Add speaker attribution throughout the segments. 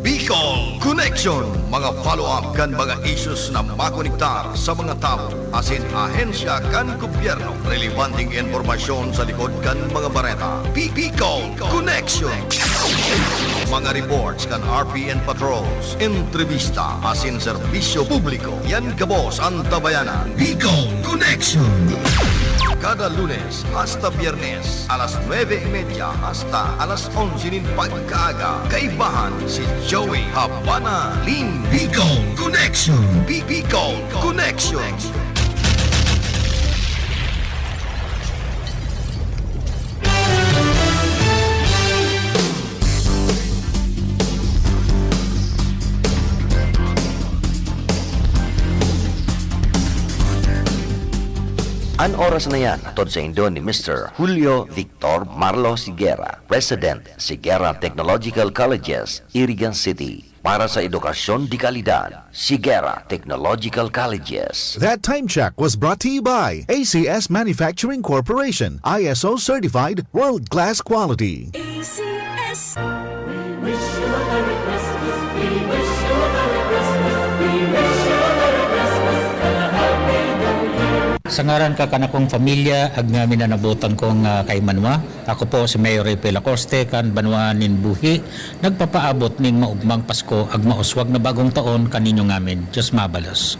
Speaker 1: Bicol Connection. Mga follow-up kan mga issues na makonektar sa mga tao, asin ahensya kan gobyerno. Relevanteng informasyon sa likod kan mga bareta. Bicol Connection. Mga reports kan RPN patrols, entrevista, asin serbisyo publiko. Yan kabos ang tabayanan. Bicol Connection. Kada Lunes hasta Biyernes, alas 9:30 hasta alas 11 nin pagkaaga. Kaibahan si Joey Habana Lin. Bicol Connection. Bicol Connection.
Speaker 2: An oras na yan, tod sa indo ni Mr. Julio Victor Marlo Siguera, President, Siguera Technological Colleges, Irigan City. Para sa edukasyon di kalidad, Siguera Technological Colleges.
Speaker 3: That time check was brought to you by ACS Manufacturing Corporation, ISO certified world-class quality.
Speaker 4: ACS. We wish you a Merry Christmas. We wish you a Merry Christmas. We wish you a Merry Christmas and a Happy New Year.
Speaker 5: Sa ngaran ka kanakong pamilya, ag namin na nabutan kong kay Manwa. Ako po si Mayor Repe Lacoste, kan Banwanin Buhi. Nagpapaabot ning maugmang Pasko, ag mauswag na bagong taon kaninyo ngamin. Diyos mabalos.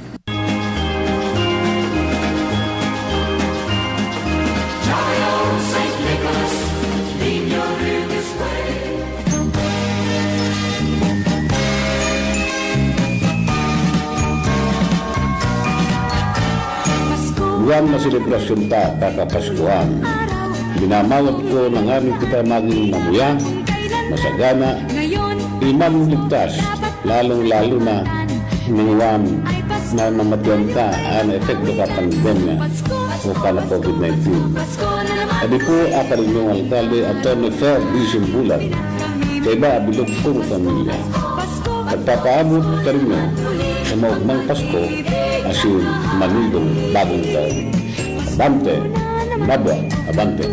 Speaker 4: Child Saint Nicholas, lead your rear this way.
Speaker 6: Buwan na selebrasyon ta kakapaskuhan. Binamawat ko ng aming kita maging mamuya, masagana, imam ligtas, lalong-lalo na minguam na namatiyan ta ang epekto ka pandemya o ka na COVID-19. Adi po akarin yung alkalde Atty. Fer Vision Bulan, kaya ba bilog kong pamilya. Pagpapaabot ka rin nyo sa maugmang Pasko asin manigong bagong taon. Abante, nabwa, abante.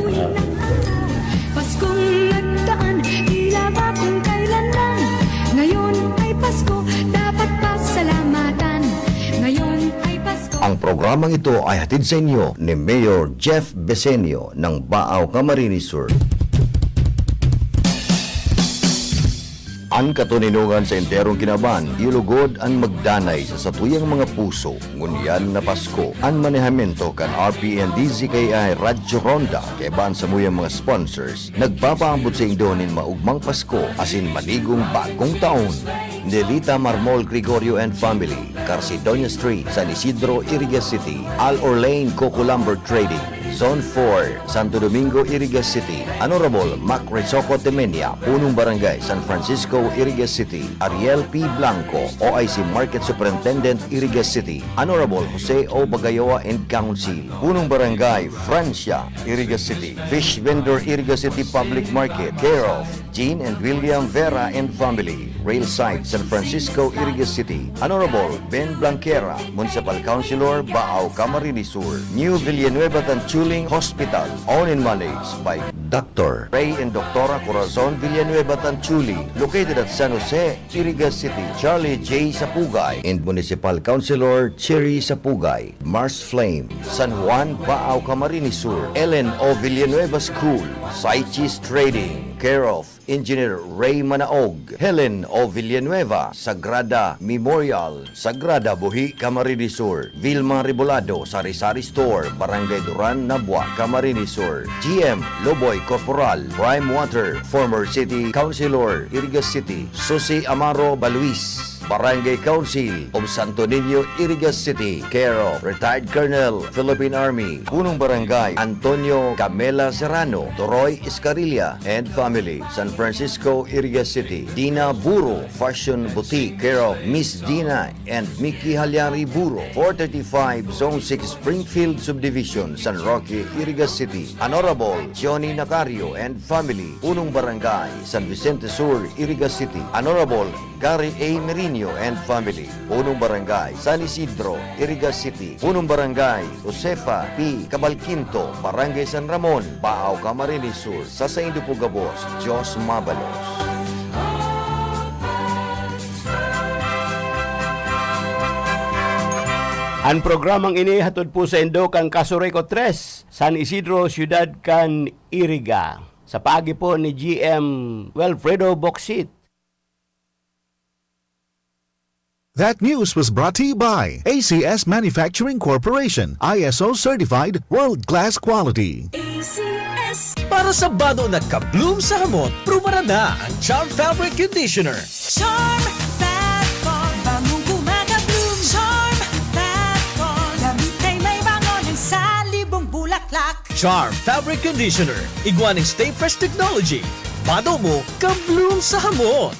Speaker 7: Paskong nagdaan, tila ba kung kailan lang. Ngayon ay Pasko, dapat pasalamatan. Ngayon ay Pasko.
Speaker 2: Ang programang ito ay hatid sa inyo ni Mayor Jeff Besenio ng Baaw, Camarines Sur. Ang katuninungan sa enterong kinaban, ilugod ang magdanay sa satuyang mga puso, ngunyan na Pasko. Ang manehamento kan RPN DZKI Radyo Ronda, keban sa muyang mga sponsors, nagpapaambot sa indonin maugmang Pasko, asin maligong bagong taon. Nelita Marmol Gregorio and Family, Carcidonia Street, San Isidro, Irigas City, Al Orlane Coco Lumber Trading, Zone 4, Santo Domingo, Irigas City. Honorable Mac Rezoco Temenia, Punong Barangay, San Francisco, Irigas City. Ariel P. Blanco, OIC Market Superintendent, Irigas City. Honorable Jose O. Bagayoa and Council, Punong Barangay, Francia, Irigas City. Fish Vendor, Irigas City Public Market, care of Jean and William Vera and Family. Rail Site, San Francisco, Irigas City. Honorable Ben Blanquera, Municipal Councilor, Baaw, Camarines Sur. New Villanueva Tanchuling Hospital, owned and managed by Dr. Ray and Doctora Corazon Villanueva Tanchuli, located at San Jose, Irigas City. Charlie J. Sapugay and Municipal Councilor Cherry Sapugay. Mars Flame, San Juan, Baaw, Camarines Sur. Ellen O. Villanueva School, Saichis Trading, care of Engineer Ray Manaog. Helen O. Villanueva, Sagrada Memorial, Sagrada Buhi, Camarines Sur. Vilma Ribolado, Sari-Sari Store, Barangay Duran, Nabwa, Camarines Sur. GM Loboy Corporal, Prime Water, former City Councilor, Irigas City. Susi Amaro Baluis, Barangay Council of Santo Niño, Irigas City, care of Retired Colonel, Philippine Army. Punong Barangay Antonio Camela Serrano, Toroy Escarilla and Family, San Francisco, Irigas City. Dina Buro Fashion Boutique, care of Miss Dina and Mickey Halyari Buro, 435 Zone 6 Springfield Subdivision, San Roque, Irigas City. Honorable Johnny Nacario and Family, Punong Barangay San Vicente Sur, Irigas City. Honorable Gary A. Merino and Family, Punong Barangay San Isidro, Irigas City. Punong Barangay Josefa P. Cabalquinto, Barangay San Ramon, Baaw, Camarines Sur. Sa Saindo Pugabos, Diyos Mabalos.
Speaker 6: Ang programang ini hatod po sa Indo kang Casureco 3, San Isidro, Ciudad kan Iriga. Sa paagi po ni GM Wilfredo Boxit.
Speaker 3: That news was brought to you by ACS Manufacturing Corporation, ISO certified world-class quality.
Speaker 7: ACS.
Speaker 8: Para sa bado na kabloom sa hamot, prumara na ang Charm Fabric Conditioner.
Speaker 7: Charm Fat Bond. Bangong gumagabloom. Charm Fat Bond. Damit ay may bango ng salibong bulaklak.
Speaker 8: Charm Fabric Conditioner. Iguaning Stay Fresh Technology. Bado mo, kabloom sa hamot.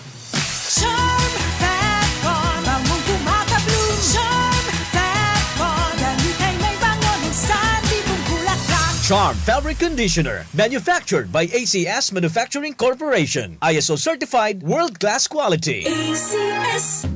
Speaker 7: Charm Fat Bond. Bangong gumagabloom. Charm Fat Bond. Damit ay may bango ng salibong bulaklak.
Speaker 8: Charm Fabric Conditioner. Manufactured by ACS Manufacturing Corporation. ISO certified world-class quality.
Speaker 7: ACS.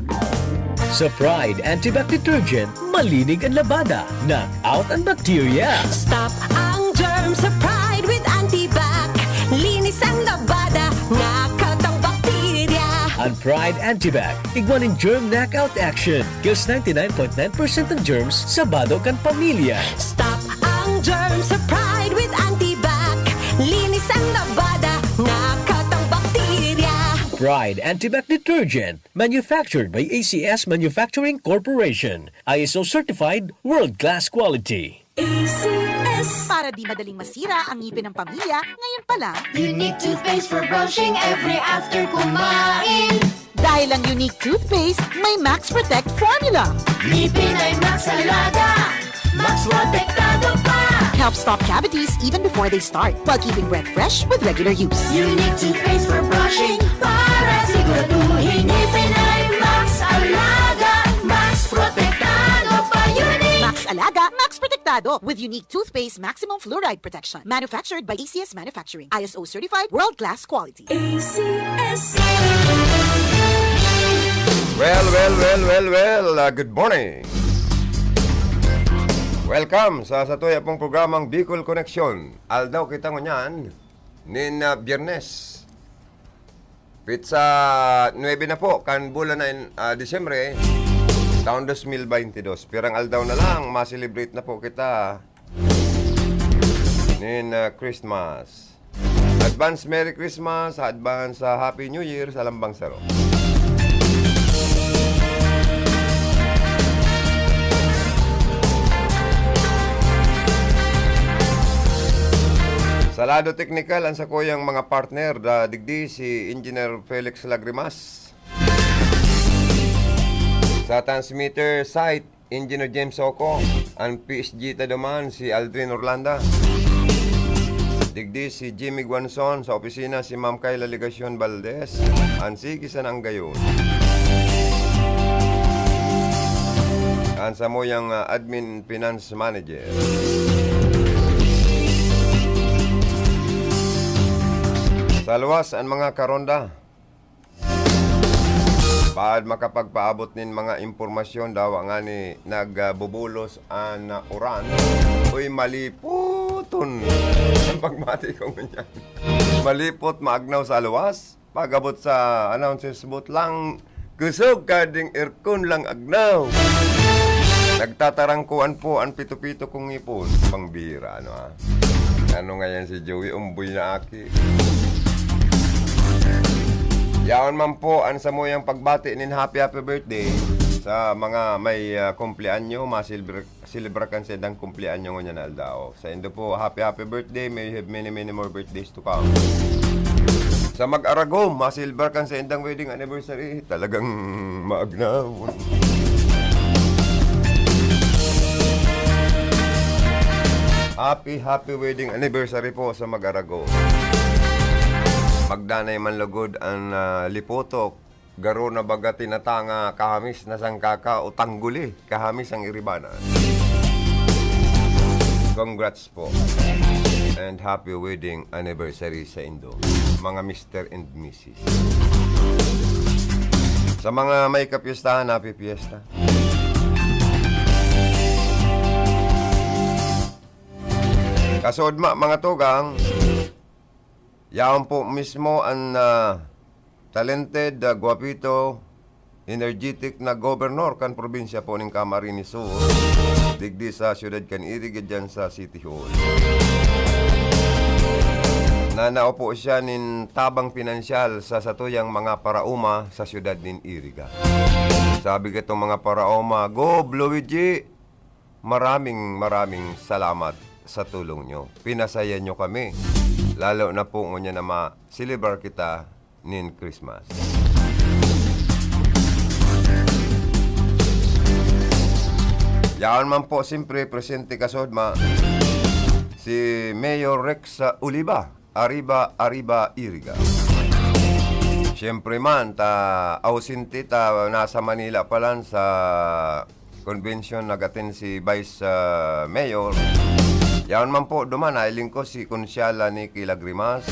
Speaker 8: Sa Pride Antibac Detergent, malinig ang labada. Knock out ang bacteria.
Speaker 7: Stop ang germs sa Pride with Antibac. Linis ang labada, nakat ang bakterya.
Speaker 8: Ang Pride Antibac, iguaning germ knockout action. Kills 99.9% ng germs sa bado kan pamilya.
Speaker 7: Stop ang germs sa Pride with Antibac. Linis ang labada, nakat ang bakterya.
Speaker 8: Pride Antibac Detergent, manufactured by ACS Manufacturing Corporation. ISO certified world-class quality.
Speaker 7: ACS.
Speaker 9: Para di madaling masira ang ngipin ng pamilya, ngayon pa lang,
Speaker 4: Unique toothpaste for brushing every after kumain.
Speaker 9: dahil ang unique toothpaste, may Max Protect formula.
Speaker 4: Ngipin ay Max Alaga, Max Protektado pa.
Speaker 9: Helps stop cavities even before they start, while keeping breath fresh with regular use.
Speaker 4: Unique toothpaste for brushing para siguraduhin ngipin ay Max Alaga, Max Protektado pa. Unique.
Speaker 9: Max Alaga, Max Protectado with unique toothpaste maximum fluoride protection. Manufactured by ACS Manufacturing. ISO certified world-class quality.
Speaker 7: ACS.
Speaker 10: Well, good morning. Welcome sa satuya pong programang Bicol Connection. Aldaw kita ngunyan, nin Biyernes. Pizza 9 na po, kan bulan na Disyembre, taon 2022. Pirang aldaw na lang, ma-celebrate na po kita nin Christmas. Advance Merry Christmas, advance Happy New Year sa Lambang Saro. Sa lado technical, ang sa kuyang mga partner, digdi si Engineer Felix Lagrimas. Sa transmitter site, Engineer James Soco. Ang PSG taduman, si Aldrin Orlanda. Digdi si Jimmy Guanzon. Sa opisina, si Ma'am Kayla Ligacion Valdez. Ang sigisan ang gayon. Ang sa moyang admin finance manager. Sa luwas ang mga karonda, paad makapagpaabot nin mga impormasyon daw nga ni nagbubulos ang uran. Uy, maliputon. Ang pagmati ko ganyan. Malipot maagnaw sa luwas. Pagabot sa announcers booth lang, kusog kading aircon lang agnaw. Nagtatarangkuan po ang pito-pito kong ipon. Pangbira, ano ha? Ano nga yan si Joey? Umboy na aki. Yaon man po ang samuyang pagbati nin happy birthday sa mga may kumpleanyo, masilibra sa edang kumpleanyo nga na aldao. Sa indo po, happy birthday, may you have many more birthdays to come. Sa mag-Aragom, masilibra sa edang wedding anniversary, talagang maagnaw. Happy wedding anniversary po sa mag-Aragom. Magdanay man lugod ang lipotok, garo na baga tinatanga kahamis na sangkaka o tangguli, kahamis ang iribanan. Congrats po. And happy wedding anniversary sa Indo, mga Mr. and Mrs. Sa mga may kapiestahan, happy fiesta. Kasodma, mga tugang, yaon po mismo ang talented, guwapito, energetic na gobernador kan probinsya po ng Camarines Sur, digdi sa siyudad kan Iriga dyan sa City Hall. Na naupo siya nin tabang pinansyal sa satuyang mga parauma sa siyudad nin Iriga. Sabi ka itong mga parauma, Go Luigi! Maraming salamat sa tulong nyo. Pinasaya nyo kami. Lalo na po ngunya na ma-celebrate kita nin Christmas. Yan man po, siyempre, presente kasodma si Mayor Rex Oliva, Arriba Iriga. Siyempre man, ausente nasa Manila pa lang sa convention nagatin si Vice Mayor. Yan man po, duman, nailing ko si Konsyala Nikki Lagrimas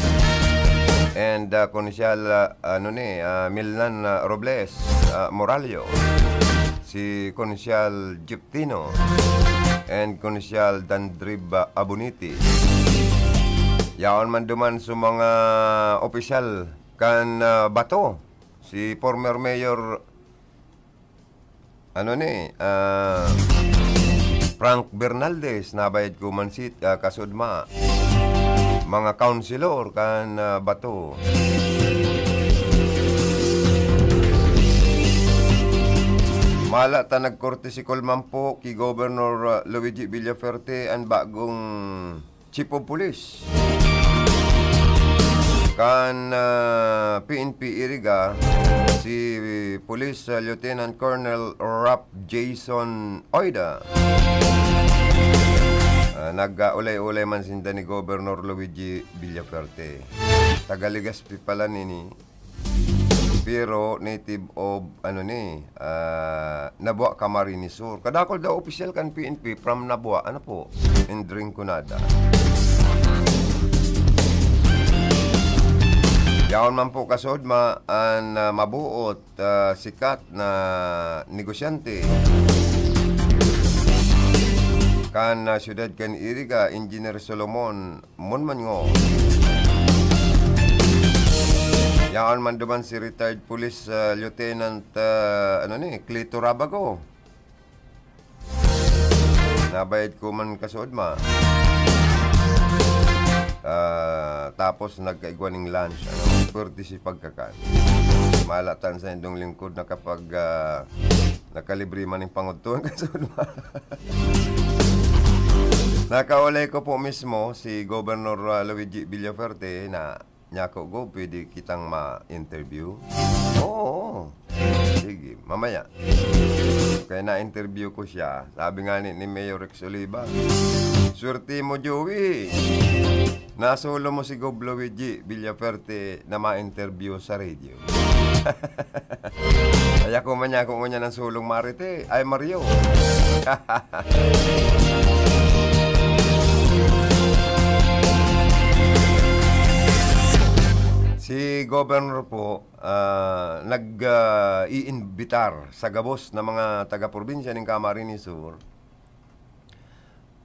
Speaker 10: and Konsyal Milnan Robles Moralio, si Konsyal Gyptino and Konsyal Dandrib Abuniti. Yaon man duman sa mga opisyal kan Bato, si former mayor Frank Bernaldez, nabayad ko mansit kasudma, mga councilor kan Bato. Mala ta nagkorte si Colman po ki Governor Luigi Villaferte ang bagong Chief of Police kan PNP Iriga, si Police Lieutenant Colonel Rap Jason Oida. Nag-ulay-ulay man sinda ni Governor Luigi Villaferte. Tagaligaspi pala nini, pero native of Nabua, Camarines Sur. Kadakol daw official kan PNP from Nabua, in Rinconada. Yaon man po kasodma ang mabuot sikat na negosyante kan siyudad kan Iriga, Engineer Solomon Monmango. Yaon man duman si retired police lieutenant Clito Rabago. Nabayad ko man kasodma. Tapos nagkaigwaning lunch, pwerte si pagkakan. Malatan sa indong lingkod na kapag nakalibre man yung pangudtuan kasodma. Nakaulay ko po mismo si Governor Luigi Villaferte na nyako go, pwede kitang ma-interview. Oo. Sige, mamaya. Kaya na-interview ko siya. Sabi nga ni Mayor Rex Oliva, swerte mo, Joey. Nasulo mo si Gov Luigi Villaferte na ma-interview sa radio. Kaya kumanya ko ng sulong Marite. Ay, Mario. Si Governor po nag-iinbitar sa gabos na mga taga-probinsya ng Camarines Sur.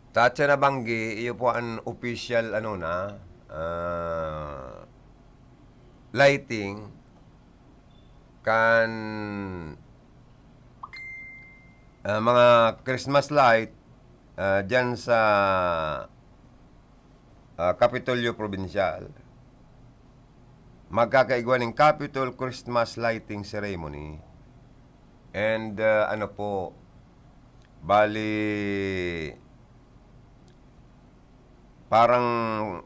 Speaker 10: Tatsa na banggi, iyo po ang official lighting kan mga Christmas light dyan sa Kapitolyo Provincial. Magkakaigwa ng Capitol Christmas Lighting Ceremony. And bali parang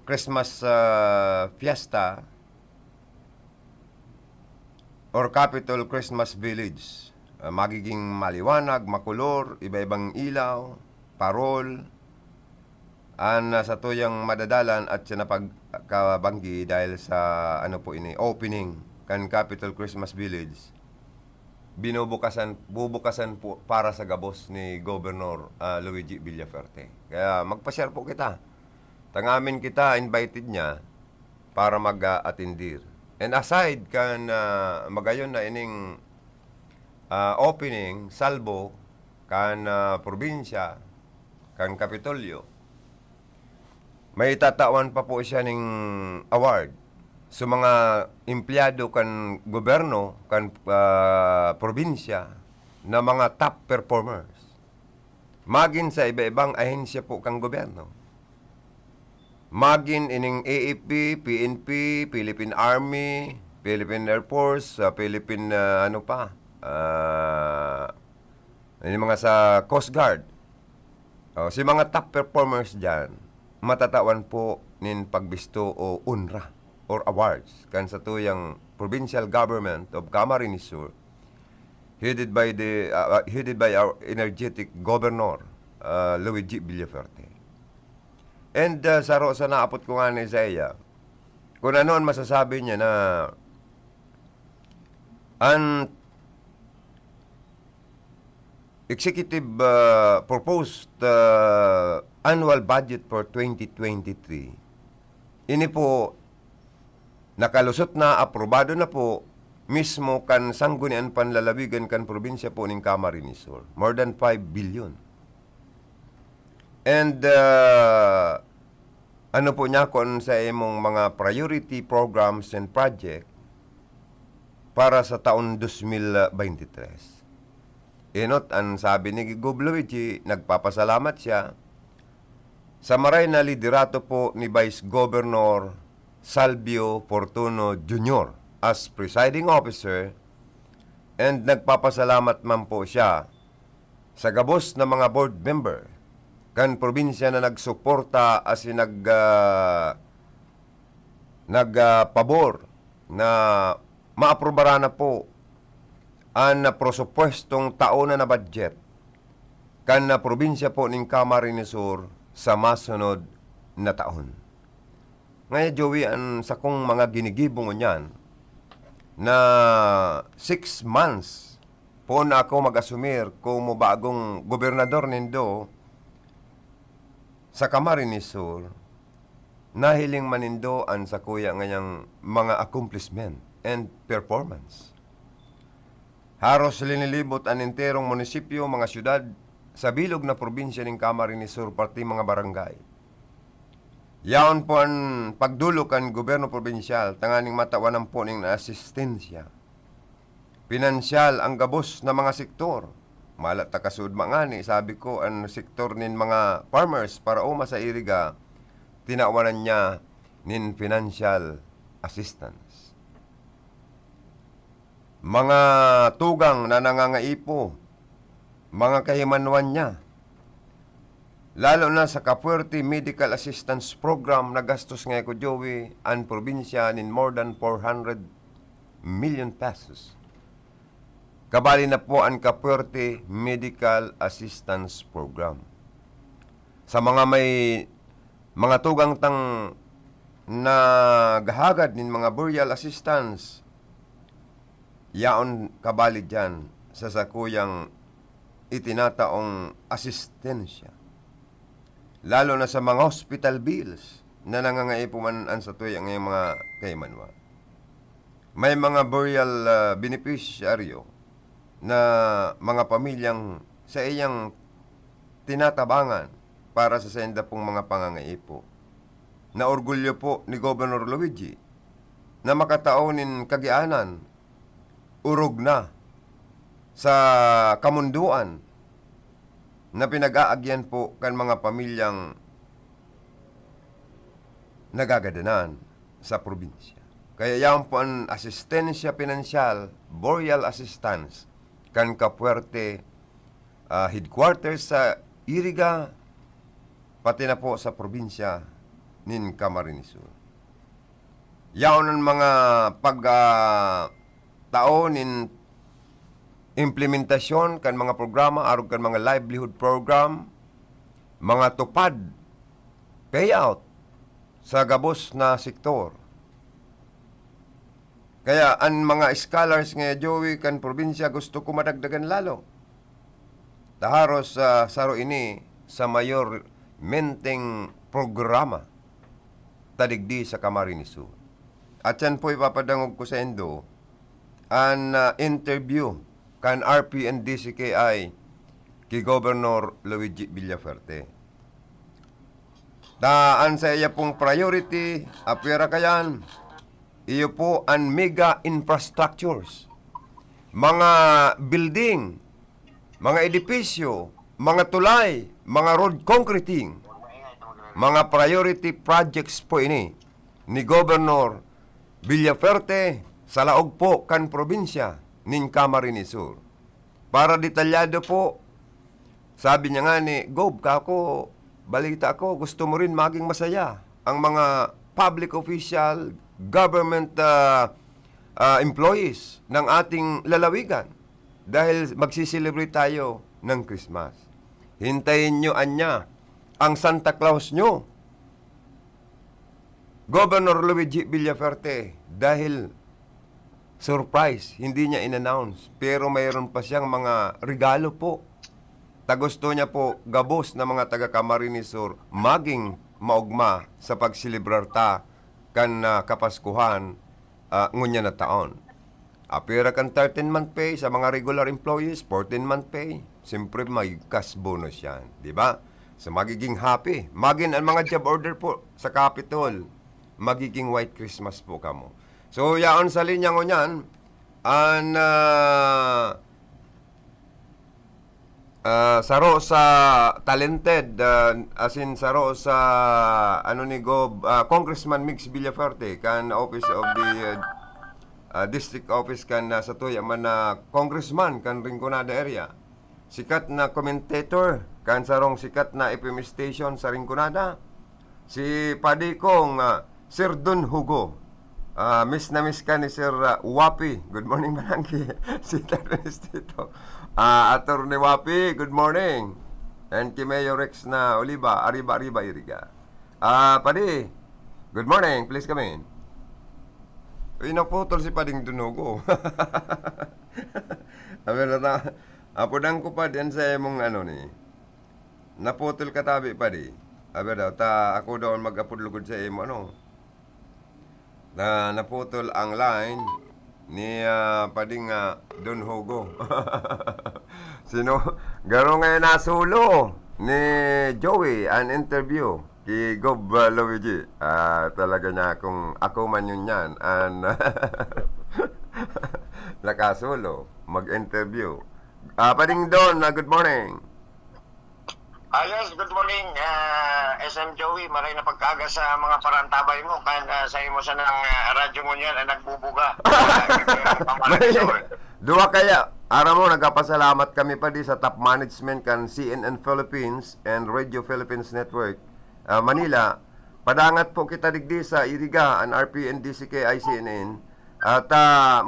Speaker 10: Christmas fiesta or Capitol Christmas Village. Magiging maliwanag, makulor, iba-ibang ilaw, parol, sa tuyang madadalan at siya napagkabanggi dahil sa opening kan Capitol Christmas Village. Bubukasan po para sa gabos ni Governor Luigi Villaferte. Kaya magpa-share po kita. Tangamin kita, invited niya para mag-attendir. And aside kan magayon na ining opening, salbo kan probinsya, kan Kapitolyo, may tatawan pa po siya ng award sa mga empleyado kan gobyerno, kan probinsya, na mga top performers. Magin sa iba-ibang ahensya po kang gobyerno. Magin ining AFP, PNP, Philippine Army, Philippine Air Force, Philippine yung mga sa Coast Guard. Si mga top performers dyan, matatawan po nin pagbisto o UNRA or awards kan sa tuyang provincial government of Camarines Sur, headed by our energetic governor Luigi Villaferte. And sa naapot ko nga ni Isaiah, kung ano ang masasabi niya na ang executive proposed annual budget for 2023, ini po nakalusot na, aprobado na po mismo kan sanggunian panlalawigan kan probinsya po ng Camarines Sur. More than 5 billion. And ano po niya kon sa imong mga priority programs and project para sa taon 2023. Inot, ang sabi ni Gub Luigi, nagpapasalamat siya sa maray na liderato po ni Vice Governor Salvio Fortuno Jr. as presiding officer, and nagpapasalamat man po siya sa gabos na mga board member kan probinsya na nagsuporta as nagpabor na maaprobara na po ang prosupuestong taon na budget kan na probinsya po ng Camarines Sur sa masunod na taon. Ngayon, Joey, ang sakong mga ginigibong niyan na 6 months po na ako mag-asumir kung bagong gobernador nindo sa Camarines Sur, nahiling manindo ang sa kuya ngayang mga accomplishment and performance. Haros linilibot ang enterong munisipyo, mga syudad sa bilog na probinsya ng Camarines Sur, pati mga barangay. Yaon po ang pagdulo kan gobyerno probinsyal, tanganing matawanan po ng asistensya. Pinansyal ang gabos na mga sektor. Malat takasud mangani, sabi ko, ang sektor nin mga farmers para uma sa iriga, tinawanan niya nin financial assistance. Mga tugang na nangangaipo, mga kahimanwan niya, lalo na sa Kapuerte Medical Assistance Program na gastos nga ko, Joey, ang probinsya nin more than 400 million pesos. Kabali na po ang Kapuerte Medical Assistance Program. Sa mga may mga tugang tang nagahagad nin mga burial assistance, yaon kabali dyan sa sakuyang itinataong asistensya. Lalo na sa mga hospital bills na nangangaipuman sa tuya ng mga kaimanwa. May mga burial beneficiaryo na mga pamilyang sa iyang tinatabangan para sa senda pong mga pangangaipo. Na orgulyo po ni Governor Luigi na makataonin kagianan, urog na sa kamunduan na pinag-aagyan po kan mga pamilyang nagagadanan sa probinsya. Kaya yan po ang asistensya pinansyal, burial assistance, kan Kapuerte headquarters sa Iriga, pati na po sa probinsya nin Camarines Sur. Yan ang mga pag-taon nin implementasyon kan mga programa, arog kan mga livelihood program, mga tupad, payout sa gabos na sektor. Kaya ang mga scholars nga, Joey, kan probinsya gusto ko madagdagan lalo. Taharos saro ini sa mayor menteng programa tadigdi sa Camarines Sur. At yan po ipapadangog ko sa endo an interview kan RP and DCKI kay Governor Luigi Villaferte. Daan sa iya pong priority, apira kayan, iyo po ang mega infrastructures, mga building, mga edipisyo, mga tulay, mga road concreting, mga priority projects po ini ni Governor Villafuerte sa laog po kan probinsya nin Camarines Sur. Para detalyado po, sabi niya nga ni Gob, kako, balita ko, gusto mo rin maging masaya ang mga public official, government employees ng ating lalawigan dahil magsiselebrate tayo ng Christmas. Hintayin nyo anya ang Santa Claus nyo, Governor Luigi Villafuerte, dahil surprise, hindi niya in-announce, pero mayroon pa siyang mga regalo po. Gusto niya po gabos na mga taga Camarines Sur maging maugma sa pagsilibrar ta kan kapaskuhan ngunya na taon. Apira kan 13-month pay sa mga regular employees, 14-month pay. Siyempre may cash bonus yan, di ba? So magiging happy. Maging ang mga job order po sa Capitol, magiging White Christmas po kamo. So yaon sa linya ngunyan, an saro sa talented, as in saro sa ano ni Gob, Congressman Mix Villafuerte kan office of the district office kan sa Tuyaman na congressman kan Rinconada area. Sikat na commentator kan sarong sikat na FM station sa Rinconada. Si padi kong Sir Don Hugo. Miss na miss ka ni Sir Wapi. Good morning, Manangki. Si Terence dito. Attorney Wapi, good morning. And kay Mayor Rex na Oliva, Arriba Iriga. Padi, good morning. Please come in. Uy, naputol si Pading Dunugo. Apodang ko pa din sa mong ano ni. Naputol katabi Padi. Abi daw, ako daw mag-apudlugod sa imo, ano. Naputol ang line ni Pading Don Hugo. Sino? Garo ngayon nasulo ni Joey an interview kay Gob Luigi. Talaga niya kung ako man yun yan an nakasulo mag-interview. Pading Don, good morning.
Speaker 11: Yes, good morning, SM Joey. Maray na pagkaga sa mga parantabay mo. Kan sa imo sa ng radyo mo niyan ang nagbubuga.
Speaker 10: Dua kaya, ara mo, nagpasalamat kami pa di sa top management kan CNN Philippines and Radio Philippines Network Manila. Padangat po kita digdi sa Iriga, an RPN DCK ICNN. At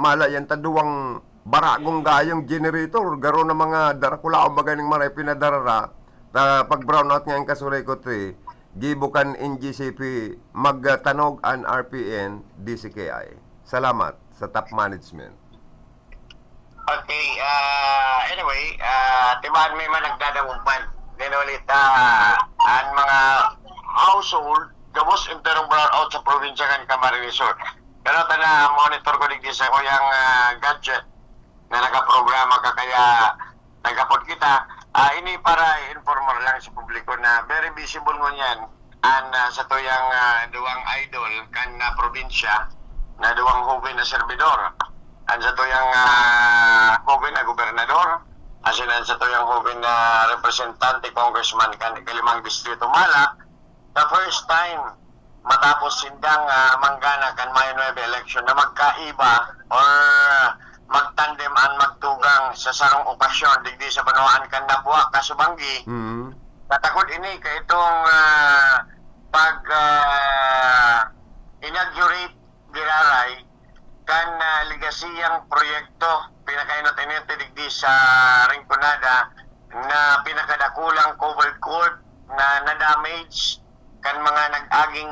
Speaker 10: mala yan taduwang baragong gayong generator. Garo na mga darakula o maganing maray pinadarara. Pag brownout ngayon kasuray ko ito gibukan NGCP magtanog an RPN DCKI. Salamat sa top management.
Speaker 11: Okay, anyway, timaan may man nagdadawumpan. Dinulit, ang mga household, gabos interong brown out sa probinsya kan Camarines Sur. Pero na monitor ko digdi sa kuyang gadget na nakaprograma ka kaya nagapod kita. Ini para informal lang sa publiko na very visible mo yan sa tuyang duwang idol kan na probinsya na duwang hubin na servidor. Sa tuyang hubin na gobernador, asin sa tuyang hubin na representante, congressman kan ikalimang distrito Mala. The first time matapos sindang manggana kan Mayo 9 election na magkaiba or magtandem ang magtugang sa sarong okasyon digdi sa Banuan kan Nabuwa Kasubanggi. Katakod ini kay itong pag inaugurate giraray kan legasiyang proyekto pinakainot ini digdi sa Rinconada na pinakadakulang covered court na na-damage kan mga nag-aging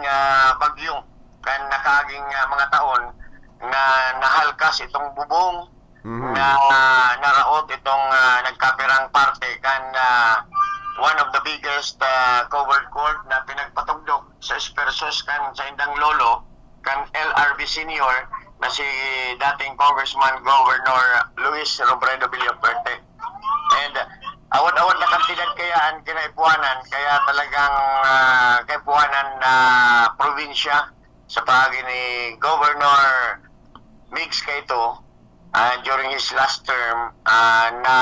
Speaker 11: bagyong kan nakaaging mga taon na nahalkas itong bubong na naraot itong nagkapirang parte kan one of the biggest covered court na pinagpatugdok sa Espersos kan sa indang lolo kan LRB Senior na si dating Congressman Governor Luis Robredo Villafuerte. And awad-awad na kantidad kaya ang kinaipuanan kaya talagang kaipuanan na probinsya sa pagi ni Governor Mix Kaito during his last term na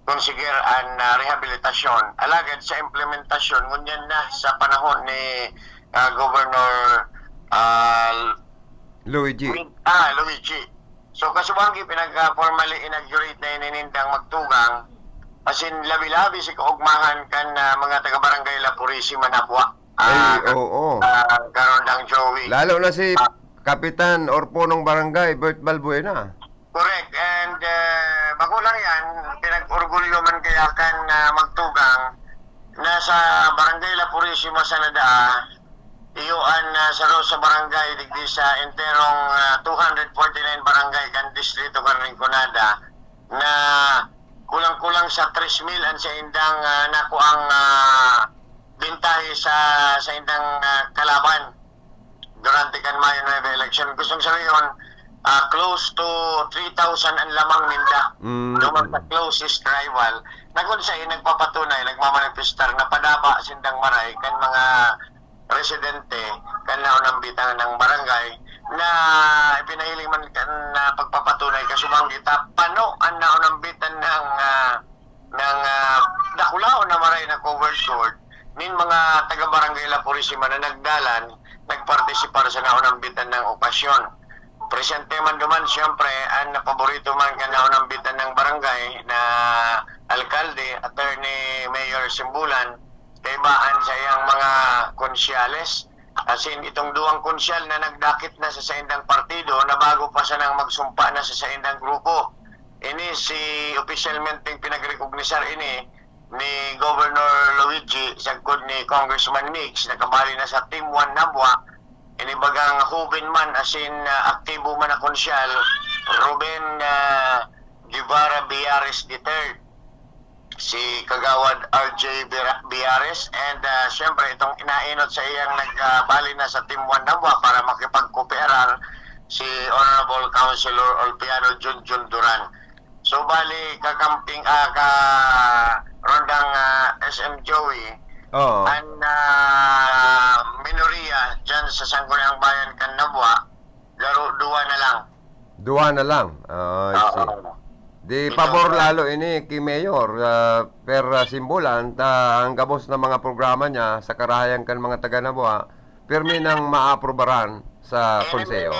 Speaker 11: konsiger and rehabilitasyon. Alagad sa implementasyon, ngunyan na sa panahon ni Governor
Speaker 10: Luigi.
Speaker 11: Luigi. So kasubanggi pinag-formally inaugurate na ininindang magtugang asin labi-labi si kaugmahan kan mga taga-barangay La Purisima Nabwa.
Speaker 10: Ay, oo.
Speaker 11: Karon ng Joey.
Speaker 10: Lalo na si Kapitan Orpo ng Barangay, Bert Balbuena.
Speaker 11: Correct. And magulang yan, pinag-orgulyo man kaya kan magtugang nasa Barangay La Purisima sa Nadaa, iyuan sa sa barangay digdi sa enterong 249 barangay kan distrito kan Rinconada na kulang-kulang sa 3,000 ang sa indang nakuang bintahe sa indang kalaban durante kan Mayo 9 election. Gustong sabihin, close to 3,000 ang lamang ninda. Dumang sa closest rival. Nagunsay, nagpapatunay, nagmamanifestar na padaba sindang maray kan mga residente kan naunang bitang ng barangay na ipinahiling man kan pagpapatunay kasumang kita pano ang naunang bitan ng dakulao na maray na covered court nin mga taga-barangay La Purisima na nagdalan, nagpartisipar sa naunang bitan ng okasyon. Presente man duman siyempre ang paborito man kan naunang bitan ng barangay na alkalde, attorney Mayor Simbulan, kaibaan sa iyang mga konsyales. Asin itong duwang konsyal na nagdakit na sa saindang partido na bago pa siya nang magsumpa na sa saindang grupo. Ini si officialmente pinagrecognisar ini ni Governor Luigi sagkod ni Congressman Mix na kabali na sa Team 1 Nabwa. Ini bagang hubin man asin aktibo man na konsyal Ruben Guevara Biares III, si Kagawad RJ Biares, and siyempre itong inainot sa iyang nagbali na sa Team 1 Nabwa para makipagkooperar si Honorable Councilor Olpiano Junjun Duran. So bali kakamping rondang SM Joey ang minoria dyan sa Sangguniang Bayan kan Nabwa, laro 2 na lang.
Speaker 10: 2 na lang. I see. Di pabor lalo ini kay Mayor per simbolan ta ang gabos na mga programa niya sa karahayan kan mga taga Nabwa permi nang maaprobaran sa konseyo.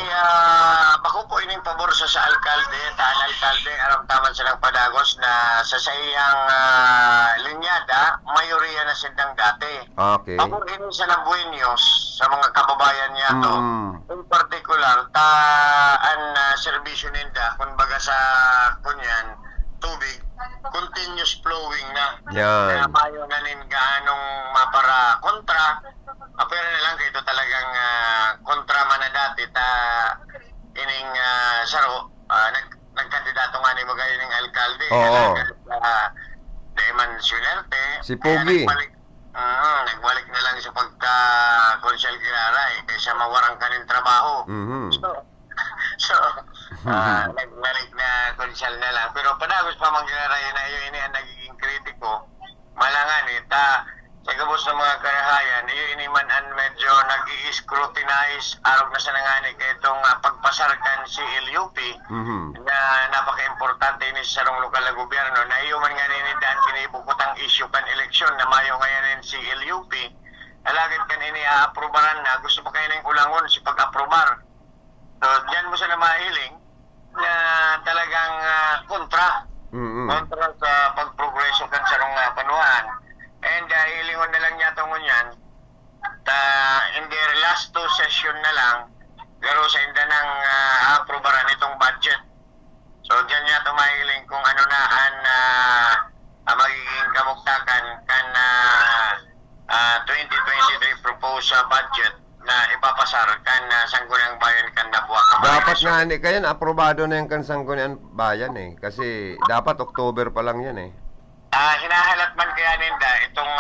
Speaker 11: Bako po ining pabor sa alkalde, alkalde aram taman silang padagos na sa sayang linyada mayoriya na sindang dati.
Speaker 10: Okay.
Speaker 11: Pabor ini sa Buenos sa mga kababayan niya to. In particular an serbisyo ninda kumbaga sa kunyan tubig continuous flowing na. Kaya mayo na nin gaanong mapara kontra. Pero na lang ito talagang kontra man na dati ta ining saro nagkandidato nga ni Bagay ning alkalde. Deman Sunerte.
Speaker 10: Si Pogi.
Speaker 11: Nagbalik na lang sa pagka-konsyal Kiraray kaysa mawarang kanin trabaho. So, nagbalik na konsyal na lang. Pero padagos pa mang Kiraray na iyo ini ang nagiging kritiko. Malangan sa gabos ng mga karahayan, iyo ini man ang medyo nag-i-scrutinize arog na sa nangani kay itong pagpasarkan si LUP na napaka-importante ini sa sarong lokal na gobyerno na iyo man nga ninidaan kinibukutang issue kan eleksyon na mayo ngayon si LUP. Alagad kan ini aaprobaran na gusto pa kayo ng ulangon si pag-aprobar. So, diyan mo siya na mahiling na talagang kontra sa pagprogreso kan sarong panuan. And ilingon na lang niya itong ngunyan in their last 2 session na lang garo sa inda ng aprobaran itong budget. So dyan niya ito mahiling kung ano na ang magiging kamuktakan kan 2023 proposed budget na ipapasar kan Sangguniang Bayan kan Nabwa.
Speaker 10: Dapat nga ni kayan aprobado na yung kan Sangguniang Bayan kasi dapat October pa lang yan
Speaker 11: hinahalat man kaya ninda itong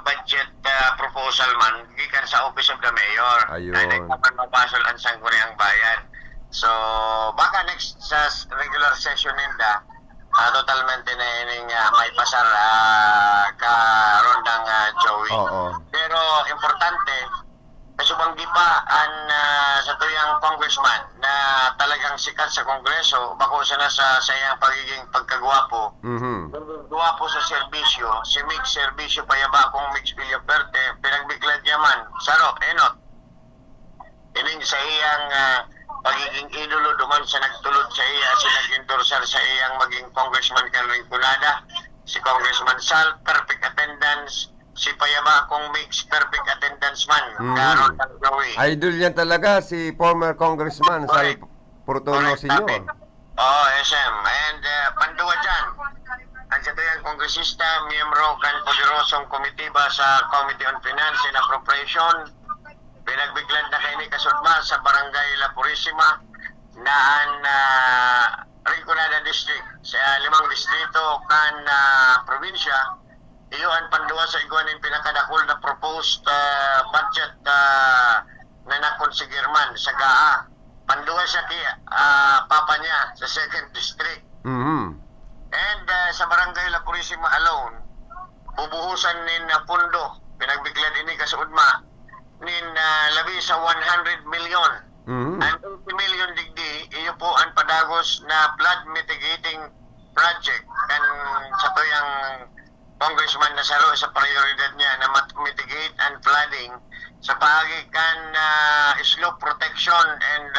Speaker 11: budget proposal man gikan sa Office of the Mayor.
Speaker 10: Ayun.
Speaker 11: Ay nagpapasol ang Sangguniang Bayan. So baka next sa regular session ninda totalmente na ining may pasar ka rondang Joey.
Speaker 10: Oo.
Speaker 11: Pero importante kasubang pa sa tuyang congressman na talagang sikat sa Kongreso, bako sana sa iyang pagiging pagkagwapo. Gwapo sa serbisyo, si Mix Serbisyo payaba kong Mix Villaferte, pinagbiklad yaman, Saro, Enot. Ining sa iyang pagiging idolo duman sa nagtulod sa iya, si nag-endorsar sa iyang maging Congressman Calvin Cunada, si Congressman Sal, perfect attendance, si payaba kong Mix, perfect attendance man. Karon ang gawin.
Speaker 10: Idol yan talaga si former Congressman Sal Portono Sr.
Speaker 11: Oh, SM. And panduwa dyan, ang sa tuyang kongresista, miyembro kan poderosong komitiba sa Committee on Finance and Appropriation, pinagbiglan na kayo ni Kasudma sa Barangay La Purisima, naan Rinconada District, sa 5 distrito kan probinsya. Iyon panduwa sa iguanin pinakadakol na proposed budget na nakonsigirman sa GAA. Panduwa siya kay papa niya sa 2nd district. And sa Barangay La Purisima alone, bubuhusan nin pundo, pinagbiglan ini Kasudma, nin labi sa 100 million. Ang 80 million digdi, iyo po ang padagos na flood mitigating project kan sa tuyang Congressman Nasaro sa prioridad niya na mitigate and flooding sa pagikan slope protection and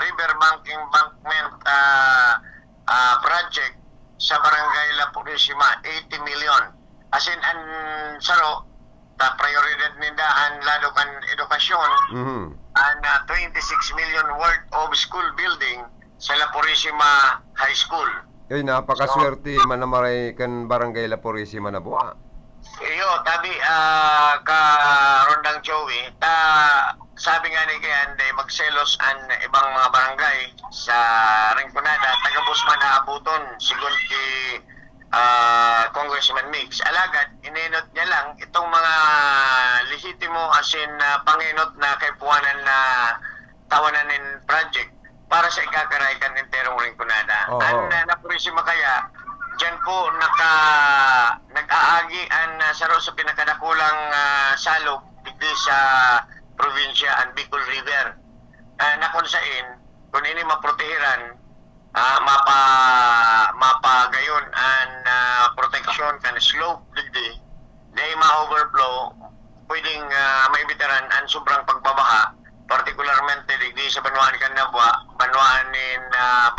Speaker 11: river banking embankment project sa Barangay La Purisima, 80 million. As in, ang Saro, ta prioridad ninda ang lado kan edukasyon, ang 26 million worth of school building sa La Purisima High School.
Speaker 10: Ay, napakaswerte manamaray kan Barangay La Purisima na buwa.
Speaker 11: Iyo, tabi ka Rondang Joey, sabi nga ni kayan, magselos ang ibang mga barangay sa Rinconada, tagabos man na abuton, sigun ki Congressman Mix. Alagad, ininot niya lang itong mga lehitimo asin panginot na kaipuanan na tawananin project para sa ikakaraykan enterong Rinconada. Ang napurisima kaya, dyan po nag-aagi ang saro sa pinakadakulang salog digdi sa probinsya ang Bicol River. Na kung saan, kung ini maprotehiran, mapagayon ang protection kan slope digdi, day ma-overflow, pwedeng maibitaran ang sobrang pagbabaha, particularmente digdi sa Banuan Kanabwa, Banuanin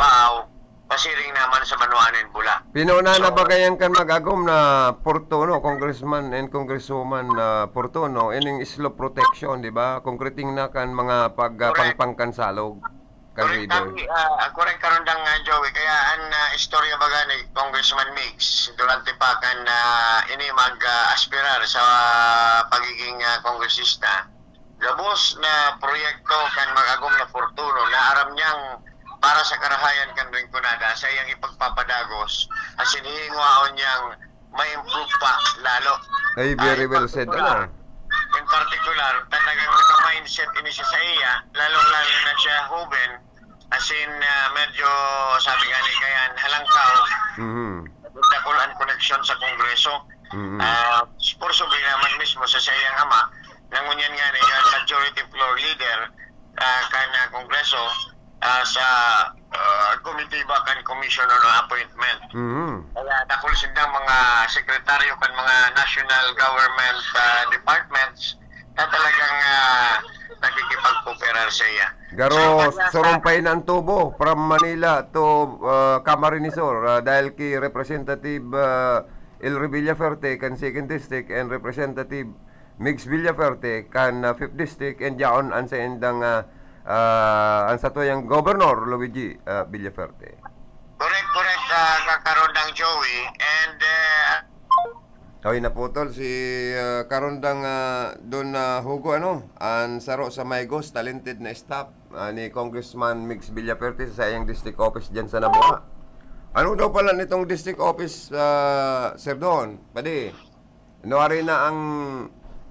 Speaker 11: Baaw, pasiring naman sa Banuanin Bula.
Speaker 10: Pinauna na ba kayan kan mag-agom na Portono, Congressman and Congresswoman Portono, ining slope protection, di ba? Concreting na kan mga pagpangpangkan salog.
Speaker 11: Correct karon dang Joey, kaya ang istorya baga ni Congressman Mix durante pa kan ini mag-aspirar sa pagiging kongresista. Gabos na proyekto kan mag-agom na Portono na aram niyang para sa karahayan kan Rinconada sa iyang ipagpapadagos as hinihinguaon niyang ma-improve pa lalo.
Speaker 10: Ay, very well said.
Speaker 11: In particular, talagang naka-mindset ini siya sa iya, lalong-lalo na siya Hoben, as in medyo sabi nga ni kayan halangkaw, dakulan connection sa Kongreso. Pursubi naman mismo sa iyang ama, nangunyan nga niya majority floor leader kan Kongreso, sa committee ba kan commissioner on appointment. Kaya dakol sindang mga sekretaryo kan mga national government departments na talagang nakikipagkooperar sa iya.
Speaker 10: Garo, surumpay na ang tubo from Manila to Camarines Sur dahil ki Representative El Villaferte kan 2nd District and Representative Mix Villaferte kan 5th District and yaon an sa endang ang satuyang Governor Luigi Villaferte.
Speaker 11: Correct, kakarondang Joey. And
Speaker 10: Ay, naputol si karondang doon na Hugo ang saro sa Maygos, talented na staff ni Congressman Mix Villaferte sa iyang district office dyan sa Naboa. Ano daw pala nitong district office, Sir Don? Pwede, nuwari na ang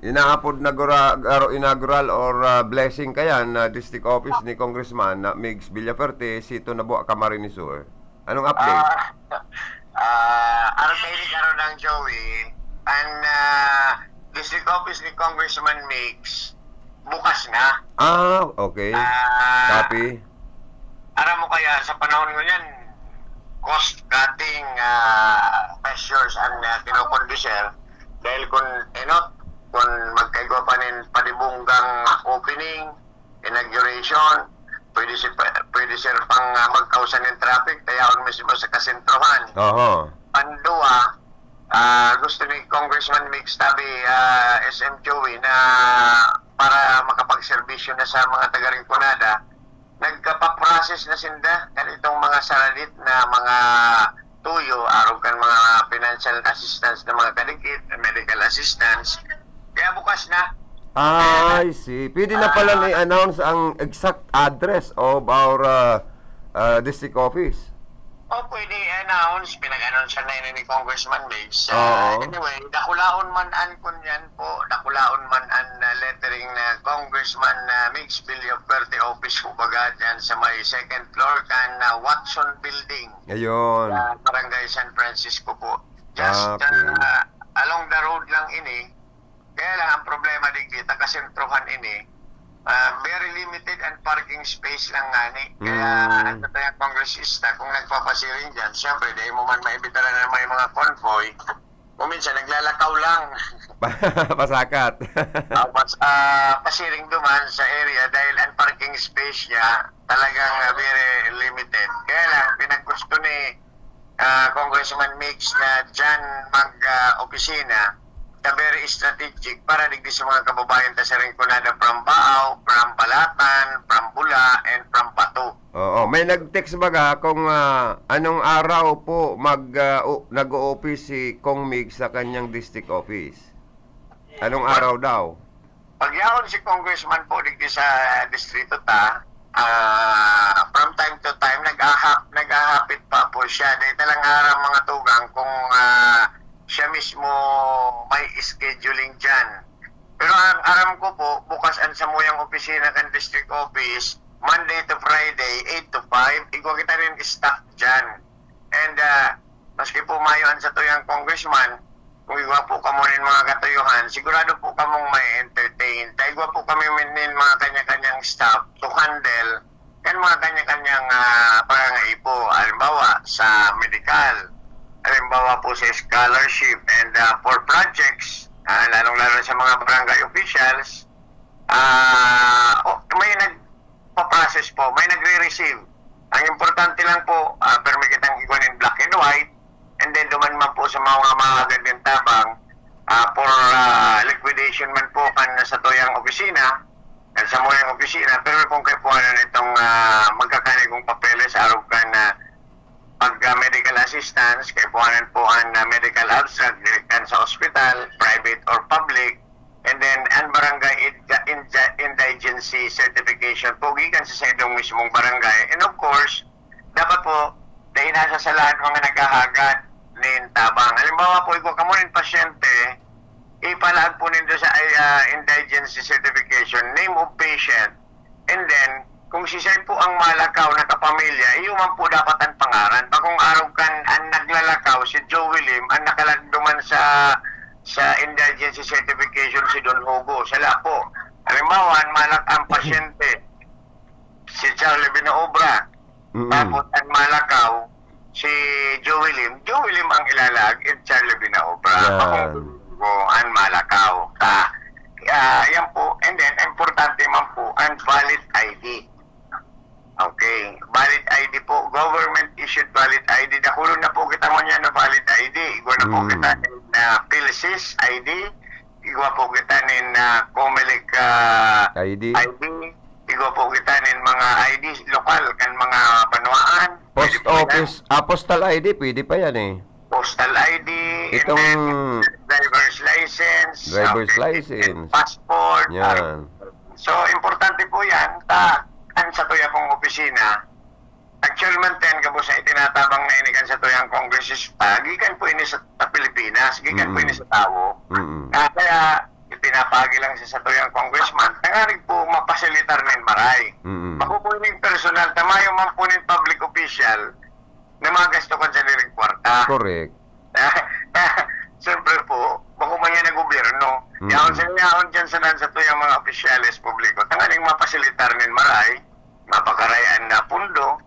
Speaker 10: inaapod na inaugural or blessing kaya na district office ni Congressman Mix Villaferte, Sito Naboa, Camarines Sur. Anong update?
Speaker 11: Ano kayo ni Karondang Joey, ang district office ni Congressman Mix, bukas na.
Speaker 10: Okay. Copy.
Speaker 11: Aram mo kaya sa panahon ngayon, cost-cutting measures ang kinukondisyon dahil kung magkaigwa pa nin panibunggang opening, inauguration, pwede sir pang magkausan ng traffic, tayaon mismo sa kasentrohan. Pandua, gusto ni Congressman Mix Tabi, SM Joey, na para makapagserbisyo na sa mga taga-Rinconada, nagkapaprocess na sinda itong mga saladit na mga tuyo, araw kan mga financial assistance na mga kadikit, medical assistance. Kaya bukas na.
Speaker 10: I see. Pwede na pala i-announce ang exact address of our district office.
Speaker 11: Pwede i-announce, pinag-announce na yun ni Congressman Mix.
Speaker 10: Oo.
Speaker 11: Anyway, dakulaon man an kunyan po, dakulaon man an lettering na Congressman Mix Billy of Verde Office po baga dyan sa may second floor kan Watson Building.
Speaker 10: Ayun.
Speaker 11: Barangay San Francisco po. Just along the road lang ini. Kaya lang ang problema dito, kasentruhan ini, very limited and parking space lang nga ni. Kaya ang tatayang kongresista, kung nagpapasiring dyan, siyempre, dahil mo man maibitaran na may mga convoy, kung minsan naglalakaw lang.
Speaker 10: Pasakat.
Speaker 11: Pasiring duman sa area dahil ang parking space niya talagang very limited. Kaya lang, pinaggusto ni Congressman Mix na dyan mag-opisina, very strategic para digdi sa mga kababayan ta sa Rinconada from Baaw, from Balatan, from Bula, and from Bato.
Speaker 10: Oo, may nag-text baga kung anong araw po nag-o-office si Kong Mig sa kanyang district office. Anong araw daw?
Speaker 11: Pagyaon si Congressman po digdi sa distrito ta, from time to time nag-ahapit pa po siya. Dahil talang harang mga tugang kung siya mismo may scheduling dyan. Pero ang aram ko po, bukas ang samuyang opisina kan district office, Monday to Friday, 8 to 5, igwa kita rin staff dyan. And maski po mayoan sa tuyang congressman, kung igwa po kamo rin mga katuyuhan, sigurado po kamong may entertain. Igwa po kami nin mga kanya-kanyang staff to handle kan mga kanya-kanyang pangangaipo. Halimbawa, sa medical, halimbawa po sa scholarship, and for projects, lalong-lalo sa mga barangay officials, may nagpa-process po, may nagre-receive. Ang importante lang po, permi kitang iguan in black and white, and then duman man po sa mga gandang tabang, for liquidation man po kan sa tuyang opisina, sa muyang opisina, pero kung kayo po itong magkakanigong papeles, araw ka na pag-medical assistance, kay puhanan po ang medical abstract, direktan sa hospital, private or public, and then ang barangay indigency certification po, gikan sa idong mismong barangay. And of course, dapat po, dahil nasa sa lahat mga nagkahagad nin tabang. Halimbawa po, ikaw kamo rin pasyente, ipalag po nindo sa indigency certification, name of patient, and then, kung sisay po ang malakaw na kapamilya, iyo man po dapat ang pangaran. Kung araw kan ang naglalakaw, si Joe William, ang nakalagduman sa indigency certification si Don Hugo. Sala po. Halimbawa, ang pasyente, si Charlie Binaobra. Tapos ang malakaw, si Joe William. Joe William ang ilalag, at Charlie Binaobra. Kung ang malakaw. Yan po. And then, importante man po, ang valid ID. Okay. Valid ID po. Government issued valid ID. Nakulo na po kita mo niya na valid ID. Igwa na po kita na PhilSys ID. Igwa po kita na Comelec ID. Igwa po kita mga ID lokal kan mga panuaan.
Speaker 10: Post office. Postal ID. Pwede pa yan eh.
Speaker 11: Postal ID.
Speaker 10: Itong
Speaker 11: and then driver's license. Passport.
Speaker 10: Yan.
Speaker 11: So, importante po yan. Ang sa tuyang kong opisina, actual maintain ka po sa itinatabang na inikan sa tuyang kongresista, gikan po ini sa Pilipinas, gikan po ini sa tao. Kaya, itinapagi lang siya sa tuyang congressman, nangarig po mapasilitar ng maray. Makukunin personal, tamayo man po ng public official, na mga gasto kan sa liring kwarta.
Speaker 10: Correct.
Speaker 11: Siyempre po, bago man yan ang gobyerno, Yaon sa yaon dyan sa tuyang mga opisyalis publiko. Tangaling mapasilitar nin maray, mapakarayaan na pundo,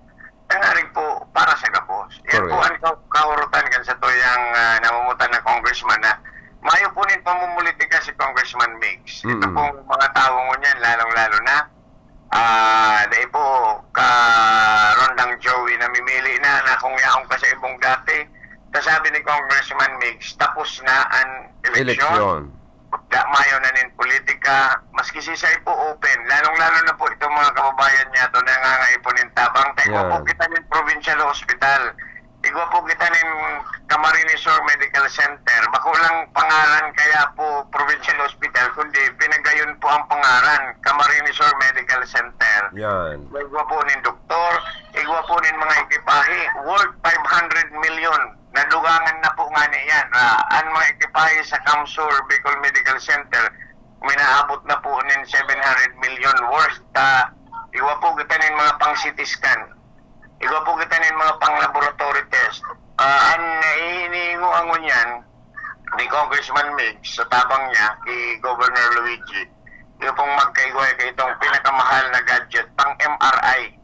Speaker 11: tangaling po para sa gabos. Yan po ang kaurutan kan sa tuyang namumutan na congressman na mayo po nin pamumulitika si Congressman Mix. Ito pong mga tao ngunyan, lalong-lalo na dahil po Rondang Joey namimili na kung yaong ka sa ibong dati. Sabi ni Congressman Mix, tapos na ang eleksyon. Mayo na nin politika, maski si Say po open, lalong-lalo na po itong mga kababayan niya ito na nangangaiponin tabang. Tayo po kita nin Provincial Hospital. Igwa po kita nin Camarines Sur Medical Center. Bakulang pangalan kaya po Provincial Hospital, kundi pinagayon po ang pangalan, Camarines Sur Medical Center.
Speaker 10: Yan.
Speaker 11: Igwa po nin doktor, igwa po nin mga ekipahe, worth 500 million. Nadugangan na po nga niyan. Ang mga ekipahe sa Camsur Bicol Medical Center, minaabot na po nin 700 million worth. Igwa po kita nin mga pang CT scan. Igwa po kita nin mga pang laboratory test. Ang iniingo ang ngunyan ni Congressman Mix sa tabang niya kay Governor Luigi, yung pong magkaigwa kay itong pinakamahal na gadget pang MRI.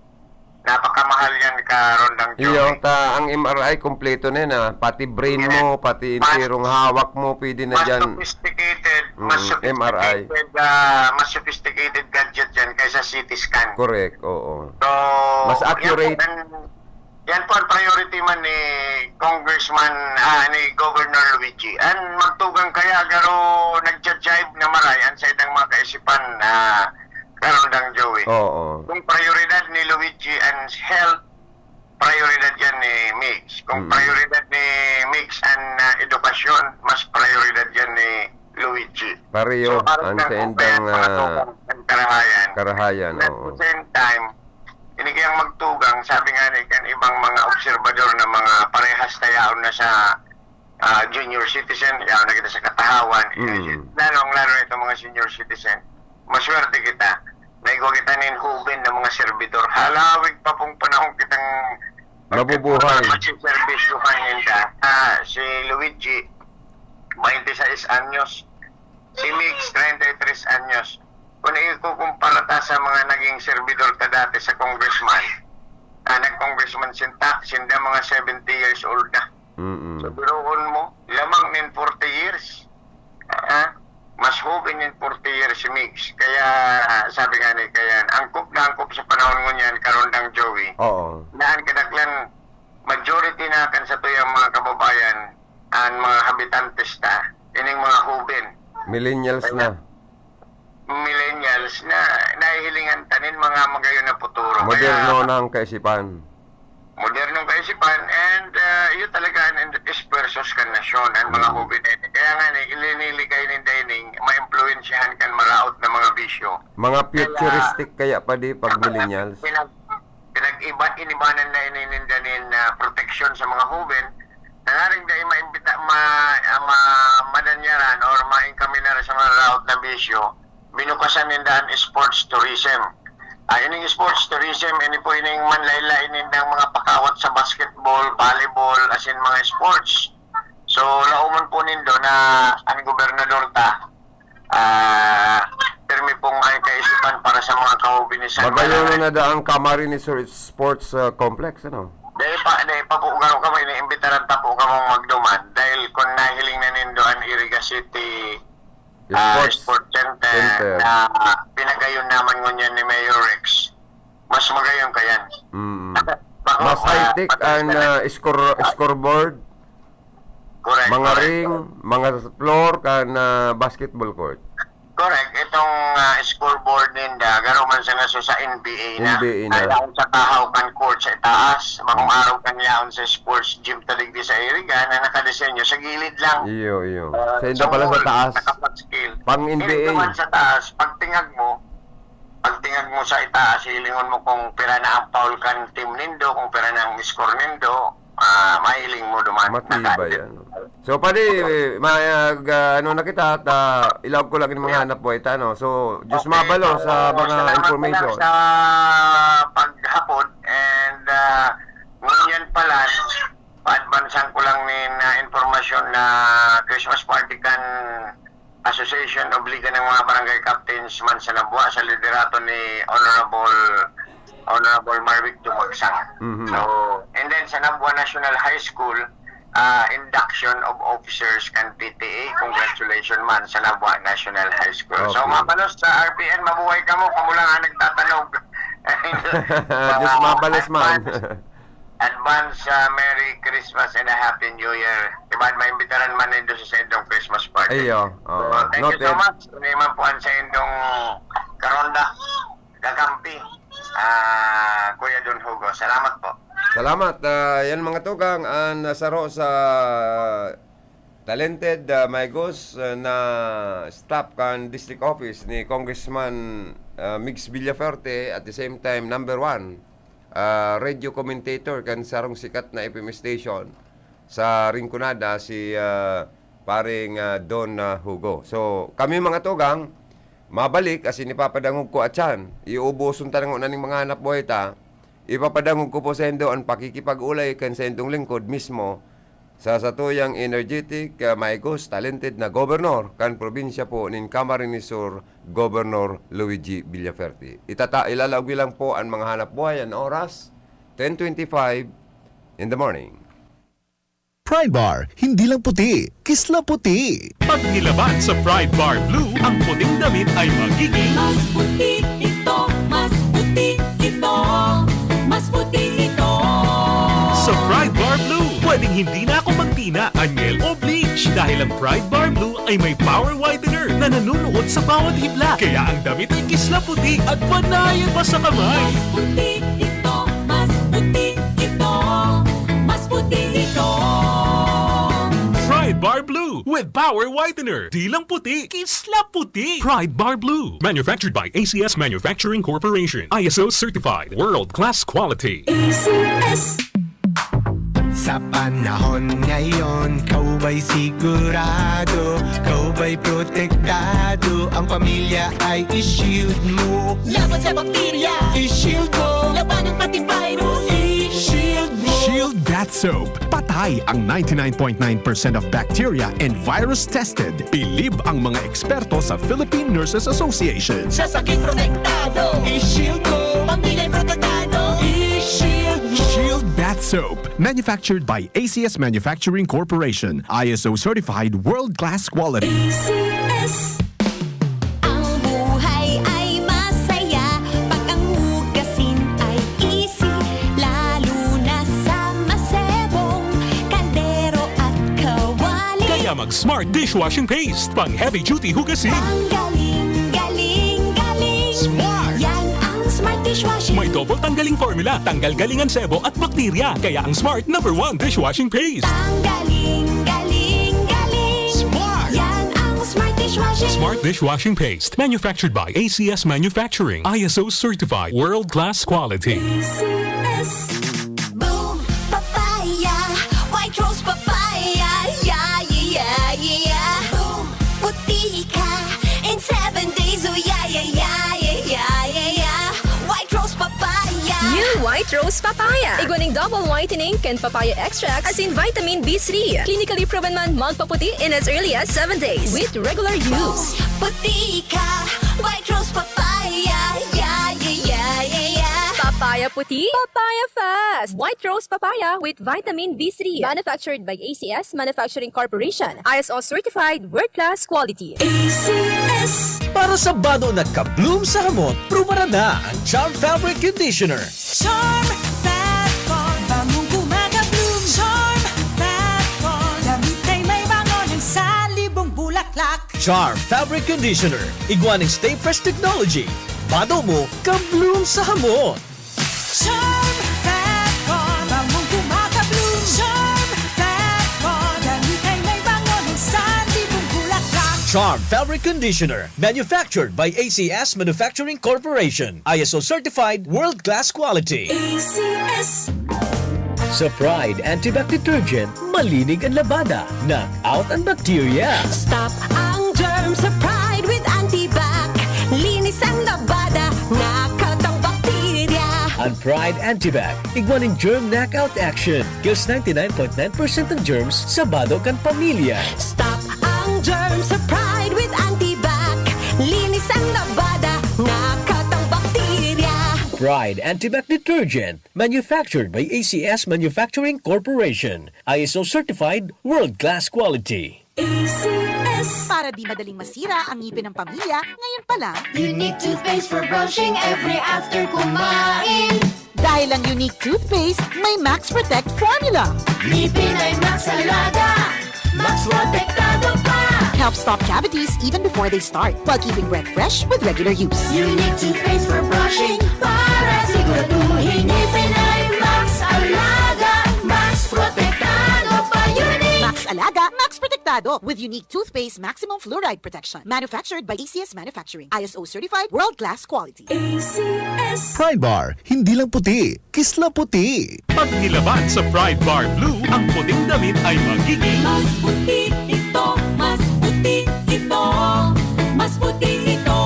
Speaker 11: Napakamahal yan ka Rondang Joey.
Speaker 10: Iyo, ang MRI kompleto na yun, pati brain mo, pati intirong hawak mo, pwede na dyan.
Speaker 11: Mas
Speaker 10: MRI.
Speaker 11: Mas sophisticated gadget yan kaysa CT scan.
Speaker 10: Correct, oo.
Speaker 11: So,
Speaker 10: Mas accurate.
Speaker 11: Yan po ang priority man ni Congressman, ni Governor Luigi. Ang magtugang kaya garo nagja-jive na marayan sa idang mga kaisipan na Rondang Joey.
Speaker 10: Oo.
Speaker 11: Kung prioridad ni Luigi ang health, prioridad yan ni Mix. Kung prioridad ni Mix ang edukasyon, mas prioridad yan ni Luigi.
Speaker 10: Pareho, ang sa endang karahayan.
Speaker 11: At the same time, inigayang magtugang, sabi nga ni kan ibang mga obserbador na mga parehas tayaon na sa junior citizen, yaon na kita sa katahawan, lalong-lalo itong mga senior citizen. Maswerte kita. Naigo kita nin hubin ng mga servidor. Halawig pa pong panahon kitang
Speaker 10: mabubuhay.
Speaker 11: Servisyuhan ninda. Si Luigi, 26 anyos. Si Mix, 33 anyos. Kung ikukumpara ta sa mga naging servidor ka dati sa congressman, nag-congressman sinda mga 70 years old na. So, biroon mo, lamang nin 40 years. Mas hubin yung 40 years si Mix. Kaya sabi nga ni Kayan, angkop na angkop sa panahon mo niyan, Karondang Joey.
Speaker 10: Oo.
Speaker 11: Naan kadaklan, majority na kan sa tuyang mga kababayan, ang mga habitantes ta, ining mga hubin.
Speaker 10: Millennials na.
Speaker 11: Millennials na nahihilingan tanin mga magayon na futuro.
Speaker 10: Moderno na ang kaisipan.
Speaker 11: Modernong kaisipan and yun talaga ang dispersos kan nasyon ang mga hubin. Kaya nga iliniligay ni dining, ma-influensyahan kan maraot na mga bisyo.
Speaker 10: Mga futuristic kaya pa di pag millennials.
Speaker 11: Inibanan na ininindanin protection sa mga hubin. Nanaring dahil maimbita madanyaran or maingkaminar sa mga raot na bisyo, binukasan nindaan sports tourism. Ining sports tourism, ini po ining manlaylain ng mga pakawat sa basketball, volleyball, as in mga sports. So, lauman po nindo na ang gobernador ta, termi pong ay kaisipan para sa mga kahubinisan.
Speaker 10: Magayon na daang Camarines Sports Complex, ano?
Speaker 11: Dahil pa po gano'n kamo, iniimbitaran ta po kamong magduman dahil kung nahiling na nindo ang Iriga City Sports Center na pinagayon naman ngunyan ni Mayor Rex, mas magayon kayan.
Speaker 10: Mas high-tech ang scoreboard,
Speaker 11: correct,
Speaker 10: mga ring, mga floor kan basketball court.
Speaker 11: Correct. Itong scoreboard ninda, garo man sa naso sa NBA na. Ayaw sa tahaw kan court sa itaas, makong araw kan yaon sa sports gym taligdi sa Iriga na nakadesenyo sa gilid lang.
Speaker 10: Iyo. Sa inda pala sa taas. Pang NBA.
Speaker 11: Hindi sa taas, pagtingag mo sa itaas, hilingon mo kung pira na ang foul kan team nindo, kung pira na ang score nindo, mahiling mo duman.
Speaker 10: Matibay yan. So, pwede, ano na kita, at ilawag ko lang yung mga hanap po ito, ano? So, Diyos mabalo sa mga information.
Speaker 11: Sa paghapon, and ngunyan pala, pa-advansan ko lang na informasyon na Christmas Party kan Association arrangement sa Nabua sa liderato ni Honorable Marvic Dumagsang. So, and then sa Nabua National High School, induction of officers kan PTA. Congratulations man sa Nabua National High School. So,
Speaker 10: Okay.
Speaker 11: mabalos sa RPN, mabuhay ka mo, kamo lang ang nagtatanog.
Speaker 10: Diyos mabalas man.
Speaker 11: Advance Merry Christmas and a Happy New Year. Iban maimbitaran man nindo sa indong Christmas party.
Speaker 10: Ayo.
Speaker 11: Thank you so much. Naman po sa indong karonda, kakampi. Kuya Don Hugo. Salamat po.
Speaker 10: Salamat. Yan mga tugang nasaro sa talented Maygos na staff kan district office ni Congressman Mix Villaferte, at the same time number 1 radio commentator kan sarong sikat na FM station sa Rinconada, si paring Don Hugo. So kami mga tugang mabalik as inipapadangog ko atyan iubuson tanong na ning mga hanap buhay ta, ipapadangog ko po sa indo ang pakikipag-ulay kan sa indong lingkod mismo sa satuyang energetic, maigos, talented na gobernador kan probinsya po nin Camarines Sur, Governor Luigi Villaferte. Ilalagwi lang po ang mga hanap buhay ang oras 10:25 in the morning.
Speaker 3: Pride Bar, hindi lang puti, kisla puti.
Speaker 12: Pag nilaban sa Pride Bar Blue, ang puting damit ay magiging
Speaker 4: Mas puti ito, mas puti ito, mas puti ito.
Speaker 12: sa Pride Bar Blue. Pwedeng hindi na ako magtina, anyel o bleach dahil ang Pride Bar Blue ay may power whitener na nanunuot sa bawat hibla. Kaya ang damit ay kisla puti at panayan pa sa kamay.
Speaker 4: Mas puti ito, mas puti ito, mas puti ito.
Speaker 12: Pride Bar Blue with power whitener. Di lang puti, kisla puti. Pride Bar Blue. Manufactured by ACS Manufacturing Corporation. ISO certified. World-class quality.
Speaker 4: ACS.
Speaker 13: Sa panahon ngayon, kau ba'y sigurado? Kau ba'y protektado? Ang pamilya ay i-shield mo.
Speaker 4: Laban sa bakterya,
Speaker 13: I-shield mo.
Speaker 4: laban ng pati virus,
Speaker 13: I-shield mo.
Speaker 14: Shield Bath Soap. Patay ang 99.9% of bacteria and virus tested. Bilib ang mga eksperto sa Philippine Nurses Association.
Speaker 4: sa sakit protektado,
Speaker 13: I-shield mo.
Speaker 4: pamilya'y protektado.
Speaker 13: I-shield mo.
Speaker 14: Shield Bath Soap. Manufactured by ACS Manufacturing Corporation. ISO certified world-class quality.
Speaker 4: ACS. Ang buhay ay masaya pag ang hugasin ay easy, lalo na sa masebong kaldero at kawali.
Speaker 12: Kaya mag-Smart Dishwashing Paste. Pang heavy-duty hugasin.
Speaker 4: Ang galing, galing, galing.
Speaker 13: Smart.
Speaker 4: Yan ang Smart Dishwashing.
Speaker 12: May double tanggaling formula. Tanggal galingan sebo at bakterya. Kaya ang Smart #1 Dishwashing Paste.
Speaker 4: Ang galing, galing, galing.
Speaker 13: Smart.
Speaker 4: Yan ang Smart Dishwashing.
Speaker 12: Smart Dishwashing Paste. Manufactured by ACS Manufacturing. ISO certified. World-class quality.
Speaker 4: ACS. Boom, papaya, white rose papaya, yeah, yeah, yeah. Boom, puti ka in 7 days, oh yeah, yeah, yeah, yeah, yeah, yeah. White rose papaya.
Speaker 15: New White Rose Papaya. Iguaning double whitening and papaya extracts as in vitamin B3. Clinically proven man magpaputi in as early as 7 days with regular use.
Speaker 4: Puti ka, white rose papaya, yeah, yeah, yeah, yeah, yeah.
Speaker 15: Papaya puti, papaya fast. White Rose Papaya with vitamin B3. Manufactured by ACS Manufacturing Corporation. ISO certified world-class quality.
Speaker 4: ACS.
Speaker 8: Para sa bado na kabloom sa hamot, prumara na ang Charm Fabric Conditioner.
Speaker 7: Charm Fat Bond, bangong kumaka-bloom. Charm Fat Bond, damit ay may bango ng salibong bulaklak.
Speaker 8: Charm Fabric Conditioner. Iguaning Stay Fresh Technology. Bado mo, kabloom sa hamot.
Speaker 7: Charm Fat Bond, bangong kumaka-bloom. Charm Fat Bond, damit ay may bango ng salibong bulaklak.
Speaker 8: Charm Fabric Conditioner. Manufactured by ACS Manufacturing Corporation. ISO certified world-class quality.
Speaker 4: ACS.
Speaker 8: Sa Pride Antibac Detergent, malinig ang labada. Knock out ang bacteria.
Speaker 4: Stop ang germs sa Pride with Antibac. Linis ang labada, knockout ang bakterya.
Speaker 8: Ang Pride Antibac, iguaning germ knockout action. Kills 99.9% ng germs sa bado kan pamilya.
Speaker 4: Stop ang germs sa Pride with Antibac. Linis ang labada.
Speaker 8: Pride Antibac Detergent, manufactured by ACS Manufacturing Corporation. ISO certified world-class quality.
Speaker 9: Para di madaling masira ang ngipin ng pamilya, ngayon pa lang,
Speaker 4: Unique toothpaste for brushing every after kumain.
Speaker 9: dahil ang unique toothpaste, may Max Protect formula.
Speaker 4: Ngipin ay Max Alaga, Max Protektado pa.
Speaker 9: Helps stop cavities even before they start, while keeping breath fresh with regular use.
Speaker 4: Unique toothpaste for brushing para siguraduhin ngipin ay Max Alaga, Max Protektado pa. Unique.
Speaker 9: Max Alaga, Max Protectado with unique toothpaste maximum fluoride protection. Manufactured by ACS Manufacturing. ISO certified world-class quality.
Speaker 3: Pride Bar, hindi lang puti, kisla puti.
Speaker 12: Pag nilaban sa Pride Bar Blue, ang puting damit ay magiging
Speaker 7: Mas puti ito, mas puti ito, mas puti ito.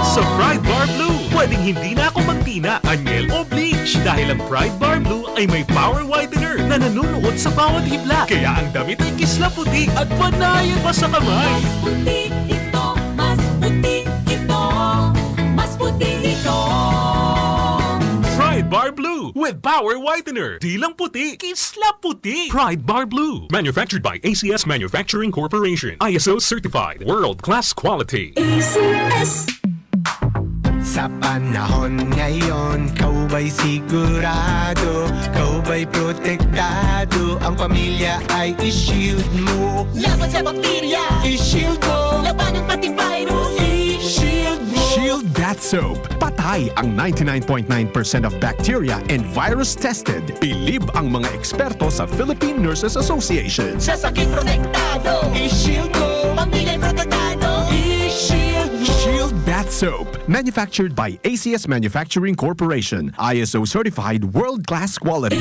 Speaker 12: sa Pride Bar Blue. Pwedeng hindi na ako magtina, anyel o bleach dahil ang Pride Bar Blue ay may power whitener na nanunuot sa bawat hibla. Kaya ang damit ay kisla puti at panayan pa sa kamay.
Speaker 7: Mas puti ito, mas puti ito, mas puti ito.
Speaker 12: Pride Bar Blue with power whitener. Di lang puti, kisla puti. Pride Bar Blue. Manufactured by ACS Manufacturing Corporation. ISO certified. World-class quality.
Speaker 13: Sa panahon ngayon, kau ba'y sigurado? Kau ba'y protektado? Ang pamilya ay i-shield mo.
Speaker 4: Laban sa bakterya,
Speaker 13: I-shield mo.
Speaker 4: labanan pati virus.
Speaker 13: I-shield mo.
Speaker 14: Shield That Soap. Patay ang 99.9% of bacteria and virus tested. Bilib ang mga eksperto sa Philippine Nurses Association.
Speaker 4: Sa sakit protektado,
Speaker 13: I-shield mo.
Speaker 4: pamilya protektado.
Speaker 13: I-shield mo.
Speaker 14: Shield Bath Soap. Manufactured by ACS Manufacturing Corporation. ISO certified world-class quality.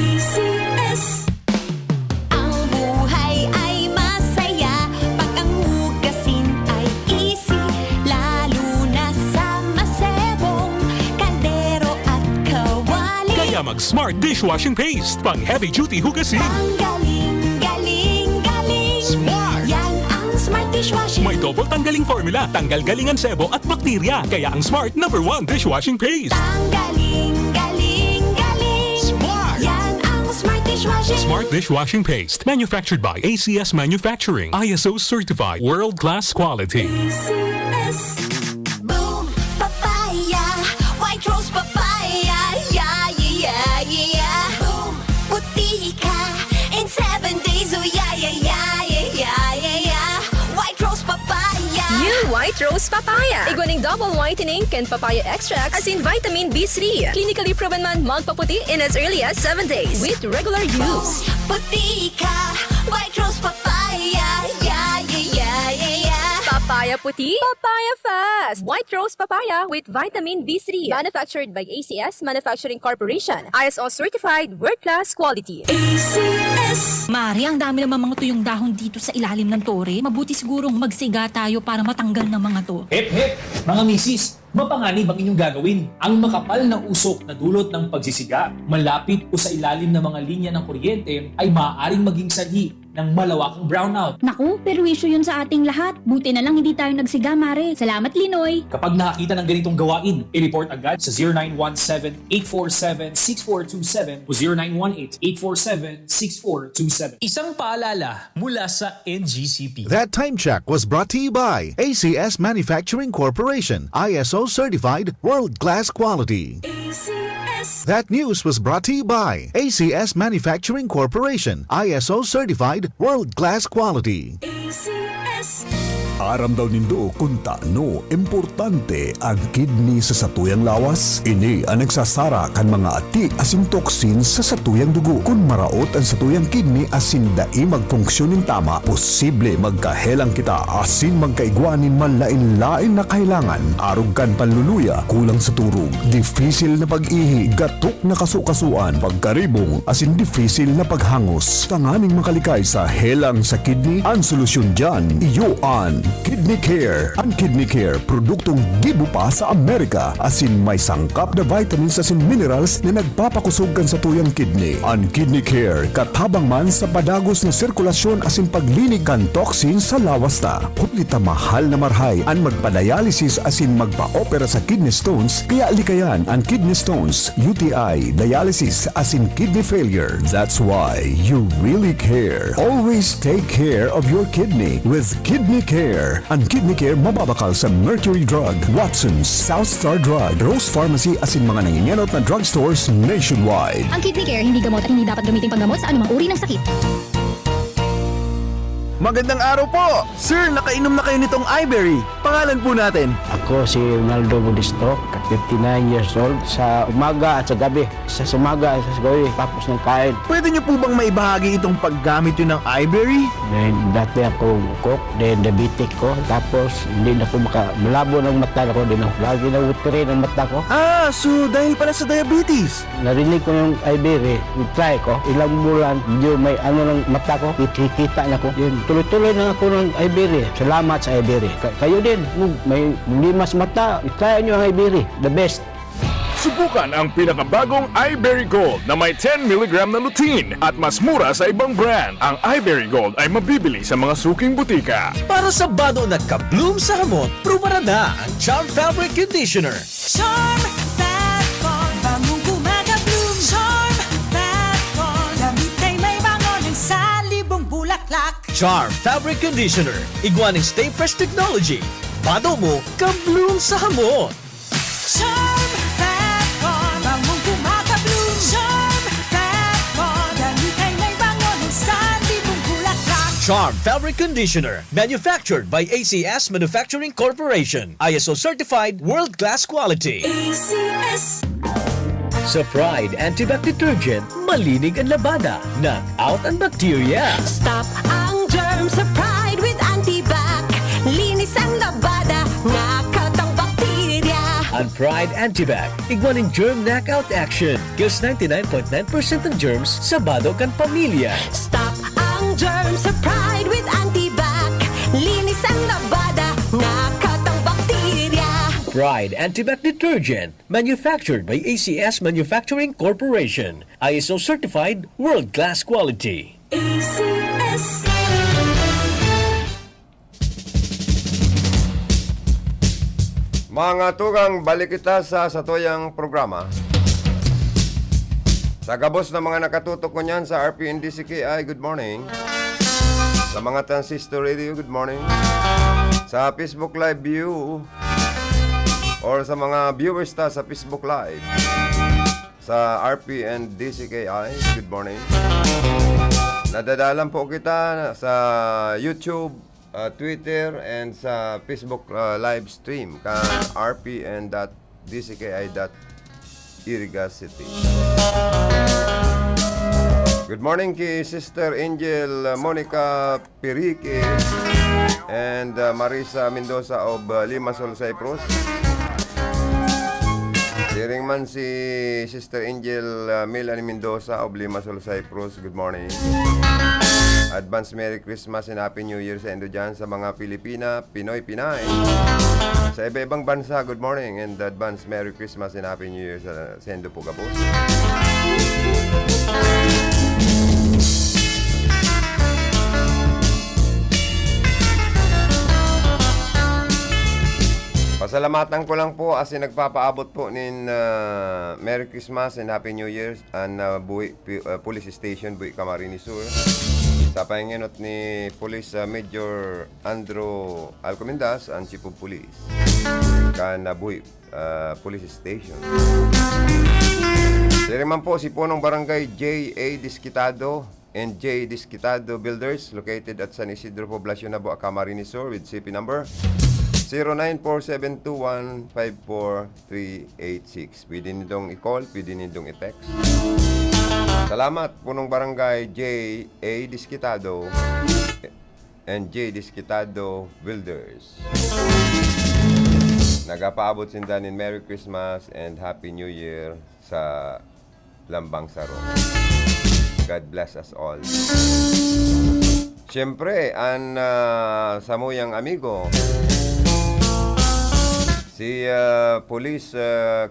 Speaker 4: Ang buhay ay masaya pag ang hugasin ay easy, lalo na sa masebong kaldero at kawali.
Speaker 12: Kaya mag-Smart Dishwashing Paste. Pang heavy-duty hugasin.
Speaker 4: Ang galing, galing, galing.
Speaker 13: Smart.
Speaker 4: Yan ang Smart Dishwashing.
Speaker 12: May double tanggaling formula. Tanggal galingan sebo at bakterya. Kaya ang Smart #1 Dishwashing Paste.
Speaker 4: Ang galing, galing, galing.
Speaker 13: Smart.
Speaker 4: Yan ang Smart Dishwashing.
Speaker 12: Smart Dishwashing Paste. Manufactured by ACS Manufacturing. ISO certified. World-class quality.
Speaker 4: Boom, papaya, white rose papaya, yeah, yeah, yeah. Boom, puti ka in 7 days, oh yeah, yeah, yeah, yeah, yeah, yeah. White rose papaya.
Speaker 15: New White Rose Papaya. Iguaning double whitening and papaya extract as in vitamin B3. Clinically proven man magpaputi in as early as 7 days with regular use.
Speaker 4: Puti ka, white rose papaya, yeah, yeah, yeah, yeah, yeah.
Speaker 15: Papaya puti, papaya fast. White Rose Papaya with vitamin B3. Manufactured by ACS Manufacturing Corporation. ISO certified world-class quality.
Speaker 16: Mari, ang dami naman mga tuyong dahon dito sa ilalim ng tore. Mabuti sigurong magsiga tayo para matanggal ng mga to.
Speaker 8: Hep hep, mga misis, mapanganib ang inyong gagawin. Ang makapal na usok na dulot ng pagsisiga, malapit o sa ilalim ng mga linya ng kuryente ay maaaring maging sanhi ng malawakang brownout.
Speaker 16: Naku, perwisyo yun sa ating lahat. Buti na lang hindi tayo nagsiga, Mare. Salamat, Linoy.
Speaker 8: Kapag nakakita ng ganitong gawain, i-report agad sa 0917-847-6427 o 0918-847-6427. Isang paalala mula sa NGCP.
Speaker 3: That time check was brought to you by ACS Manufacturing Corporation. ISO certified world-class quality. That news was brought to you by ACS Manufacturing Corporation. ISO certified world-class quality.
Speaker 17: Aram daw nindo kung taano importante ang kidney sa satuyang lawas. Ini ang nagsasara kan mga ati asin toksin sa satuyang dugo. Kung maraot ang satuyang kidney asin dai magfunksyonin tama, posible magkahelang kita asin magkaigwanin manlain-lain na kailangan. Arog kan panluluya, kulang sa turog, difisil na pag-ihi, gatok na kasukasuan, pagkaribong asin difisil na paghangos. Tanganing makalikay sa helang sa kidney, ang solusyon dyan, iyoan Kidney Care. Ang Kidney Care, produktong gibo pa sa Amerika. Asin may sangkap na vitamins asin minerals na nagpapakusog kan sa tuyang kidney. Ang Kidney Care, katabang man sa padagos na sirkulasyon asin paglinig kan toxin sa lawas ta. Kuplita mahal na marhay ang magpa-dialysis asin magpa-opera sa kidney stones, kaya likayan ang kidney stones, UTI, dialysis asin kidney failure. That's why you really care. Always take care of your kidney with Kidney Care. Ang Kidney Care mababakal sa Mercury Drug, Watson's, South Star Drug, Rose Pharmacy asin mga nangingenot na drugstores nationwide.
Speaker 15: Ang Kidney Care hindi gamot at hindi dapat gamitin panggamot sa anumang uri ng sakit.
Speaker 13: Magandang araw po! Sir, nakainom na kayo nitong iBerry. Pangalan po natin?
Speaker 18: Ako si Ronaldo Budisto, 59 years old. Sa umaga at sa gabi. Sa umaga at sa gabi, tapos ng kain.
Speaker 13: Pwede niyo po bang maibahagi itong paggamit yun ng iBerry?
Speaker 18: Then, dati ako cook, then diabetic ko. Tapos, hindi na ako malabo ng mata ko. Then, lagi na watery ng mata ko.
Speaker 13: Ah, so dahil pala sa diabetes.
Speaker 18: Narinig ko yung iBerry, try ko. Ilang bulan, medyo may ano ng mata ko, kikita na ko. Yun, tuloy-tuloy na ako ng iBerry. Salamat sa iBerry. Kayo din, may limas mata, try nyo ang iBerry. The best.
Speaker 12: Subukan ang pinakabagong iBerry Gold na may 10 mg na lutein at mas mura sa ibang brand. Ang iBerry Gold ay mabibili sa mga suking butika.
Speaker 19: Para sa bado na ka-bloom sa hamot, pruba na ang Charm Fabric Conditioner.
Speaker 7: Charm Fat Con, bangong kumaka-bloom. Charm Fat Con, damit ay may bango ng salibong bulaklak.
Speaker 19: Charm Fabric Conditioner. Iguaning Stay Fresh Technology. Bado mo, ka-bloom sa hamot.
Speaker 7: Charm Fat Con, bangong kumaka-bloom. Charm Fat Con, damit ay may bango ng salibong bulaklak.
Speaker 19: Charm Fabric Conditioner. Manufactured by ACS Manufacturing Corporation. ISO certified world-class quality.
Speaker 4: ACS.
Speaker 19: Sa Pride Antibac Detergent, malinig ang labada. Knock out ang bacteria.
Speaker 4: Stop ang germs sa Pride with Antibac. Linis ang labada, nakatang bakterya.
Speaker 19: Ang Pride Antibac, iguaning germ knockout action. Kills 99.9% ng germs sa bado kan pamilya.
Speaker 4: Stop ang germs sa Pride with Antibac. Linis ang labada, nakatang bakterya.
Speaker 19: Pride Antibac Detergent, manufactured by ACS Manufacturing Corporation. ISO certified world-class quality.
Speaker 4: ACS.
Speaker 10: Mga tugang, balik kita sa satoyang programa. Sa gabos na mga nakatutok ko niyan sa RPNDCKI, good morning. Sa mga transistor radio, good morning. Sa Facebook Live View, or sa mga viewers ta sa Facebook Live, sa RPNDCKI, good morning. Nadadalan po kita sa YouTube, Twitter, and sa Facebook live stream ka rpn.dcki.iriga.city. Good morning kay Sister Angel Monica Pirique and Marisa Mendoza of Limassol, Cyprus. Diring man si Sister Angel Melanie Mendoza of Limassol, Cyprus. Good morning. Advance Merry Christmas and Happy New Year sa Indo dyan sa mga Pilipina, Pinoy, Pinay. Sa iba-ibang bansa, good morning and advance Merry Christmas and Happy New Year sa Indo po, Gabos. Pasalamatan ko lang po as nagpapaabot po nin Merry Christmas and Happy New Year ang Police Station Buhi Camarines Sur. Sa pahinginot ni Police Major Andrew Alcomendas, ang Chief of Police kan Buhi Police Station. Siriman po si Punong Barangay J.A. Disquitado and J. Disquitado Builders located at San Isidro Poblacion, Nabo, Camarines Sur with CP number 0947215436. Pwede nitong i-call, pwede nitong i-text. Salamat, Punong Barangay J.A. Disquitado and J. Disquitado Builders. Nagapaabot sindanin Merry Christmas and Happy New Year sa Lambang Saro. God bless us all. Siyempre, ang samuyang amigo, si Police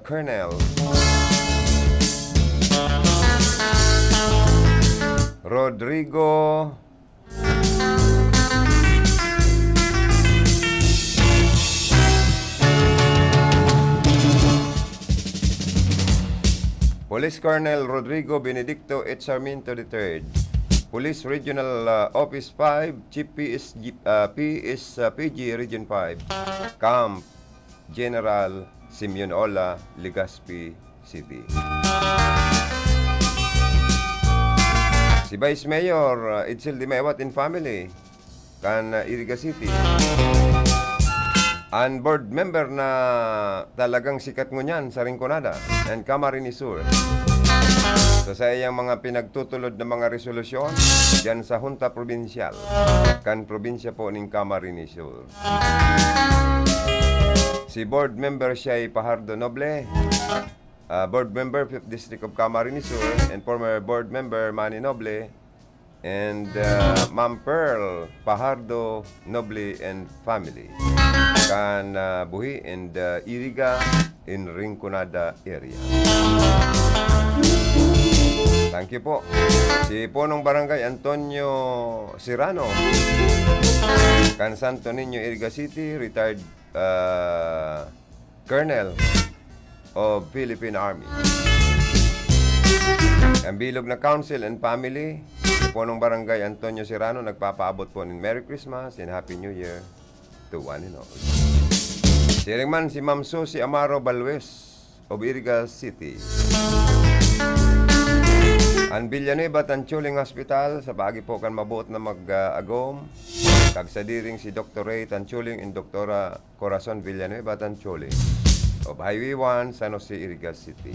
Speaker 10: Colonel Rodrigo Police Colonel Rodrigo Benedicto H. Sarmiento III, Police Regional Office 5, Chief PG Region 5, Camp General Simeon Ola, Legazpi City. Si Vice Mayor Edsel Dimewat in Family, kan Iriga City. Ang board member na talagang sikat ngunyan sa Rinconada and Camarines Sur. So sa iyang mga pinagtutulod na mga resolusyon diyan sa Junta Provincial kan probinsya po ng Camarines Sur. Si board member siya ay Pajardo Noble, board member 5th District of Camarines Sur, and former board member Manny Noble, and Ma'am Pearl Pajardo Noble and family kan Buhi and Iriga in Rinconada area. Thank you po. Si Punong Barangay Antonio Serrano kan Santo Niño, Iriga City, retired Colonel of Philippine Army. Ang bilog na council and family, si Punong Barangay Antonio Serrano, nagpapaabot po ng Merry Christmas and Happy New Year to one and all. Siringman si Ma'am Susie Amaro Balwes of Iriga City. Ang Villanueva Tanchuling Hospital, sa bagi po kan mabuot na mag-agom. Kagsadiring si Dr. Ray Tanchuling and Dr. Corazon Villanueva Tanchuling of Highway 1, San Jose, Iriga City.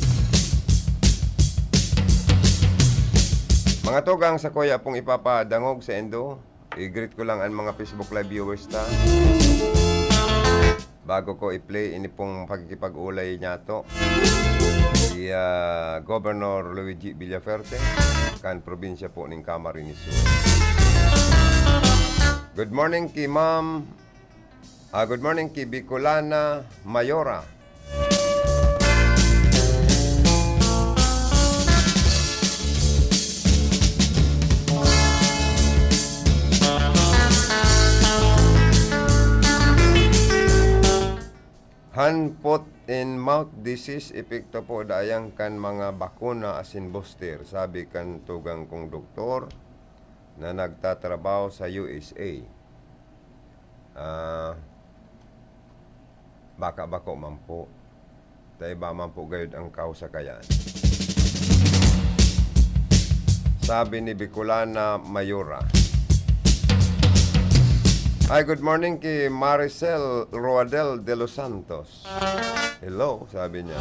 Speaker 10: Mga tugang sa kuya pong ipapadangog sa endo, i-greet ko lang ang mga Facebook Live viewers ta. Bago ko i-play ini pong pagkikipag-ulay niya to. Si Governor Luigi Villaferte, kan probinsya po ng Camarines Sur. Good morning kay Ma'am. Good morning kay Bicolana Mayora. Hand, foot, and mouth disease epekto po dayang kan mga bakuna asin booster, sabi kan tugang kong doktor na nagtatrabaho sa USA. Baka bako man po, tayo ba man po gayud ang kausa kayan. Sabi ni Bicolana Mayora. Hi, good morning kay Maricel Roadel de los Santos. Hello, sabi niya.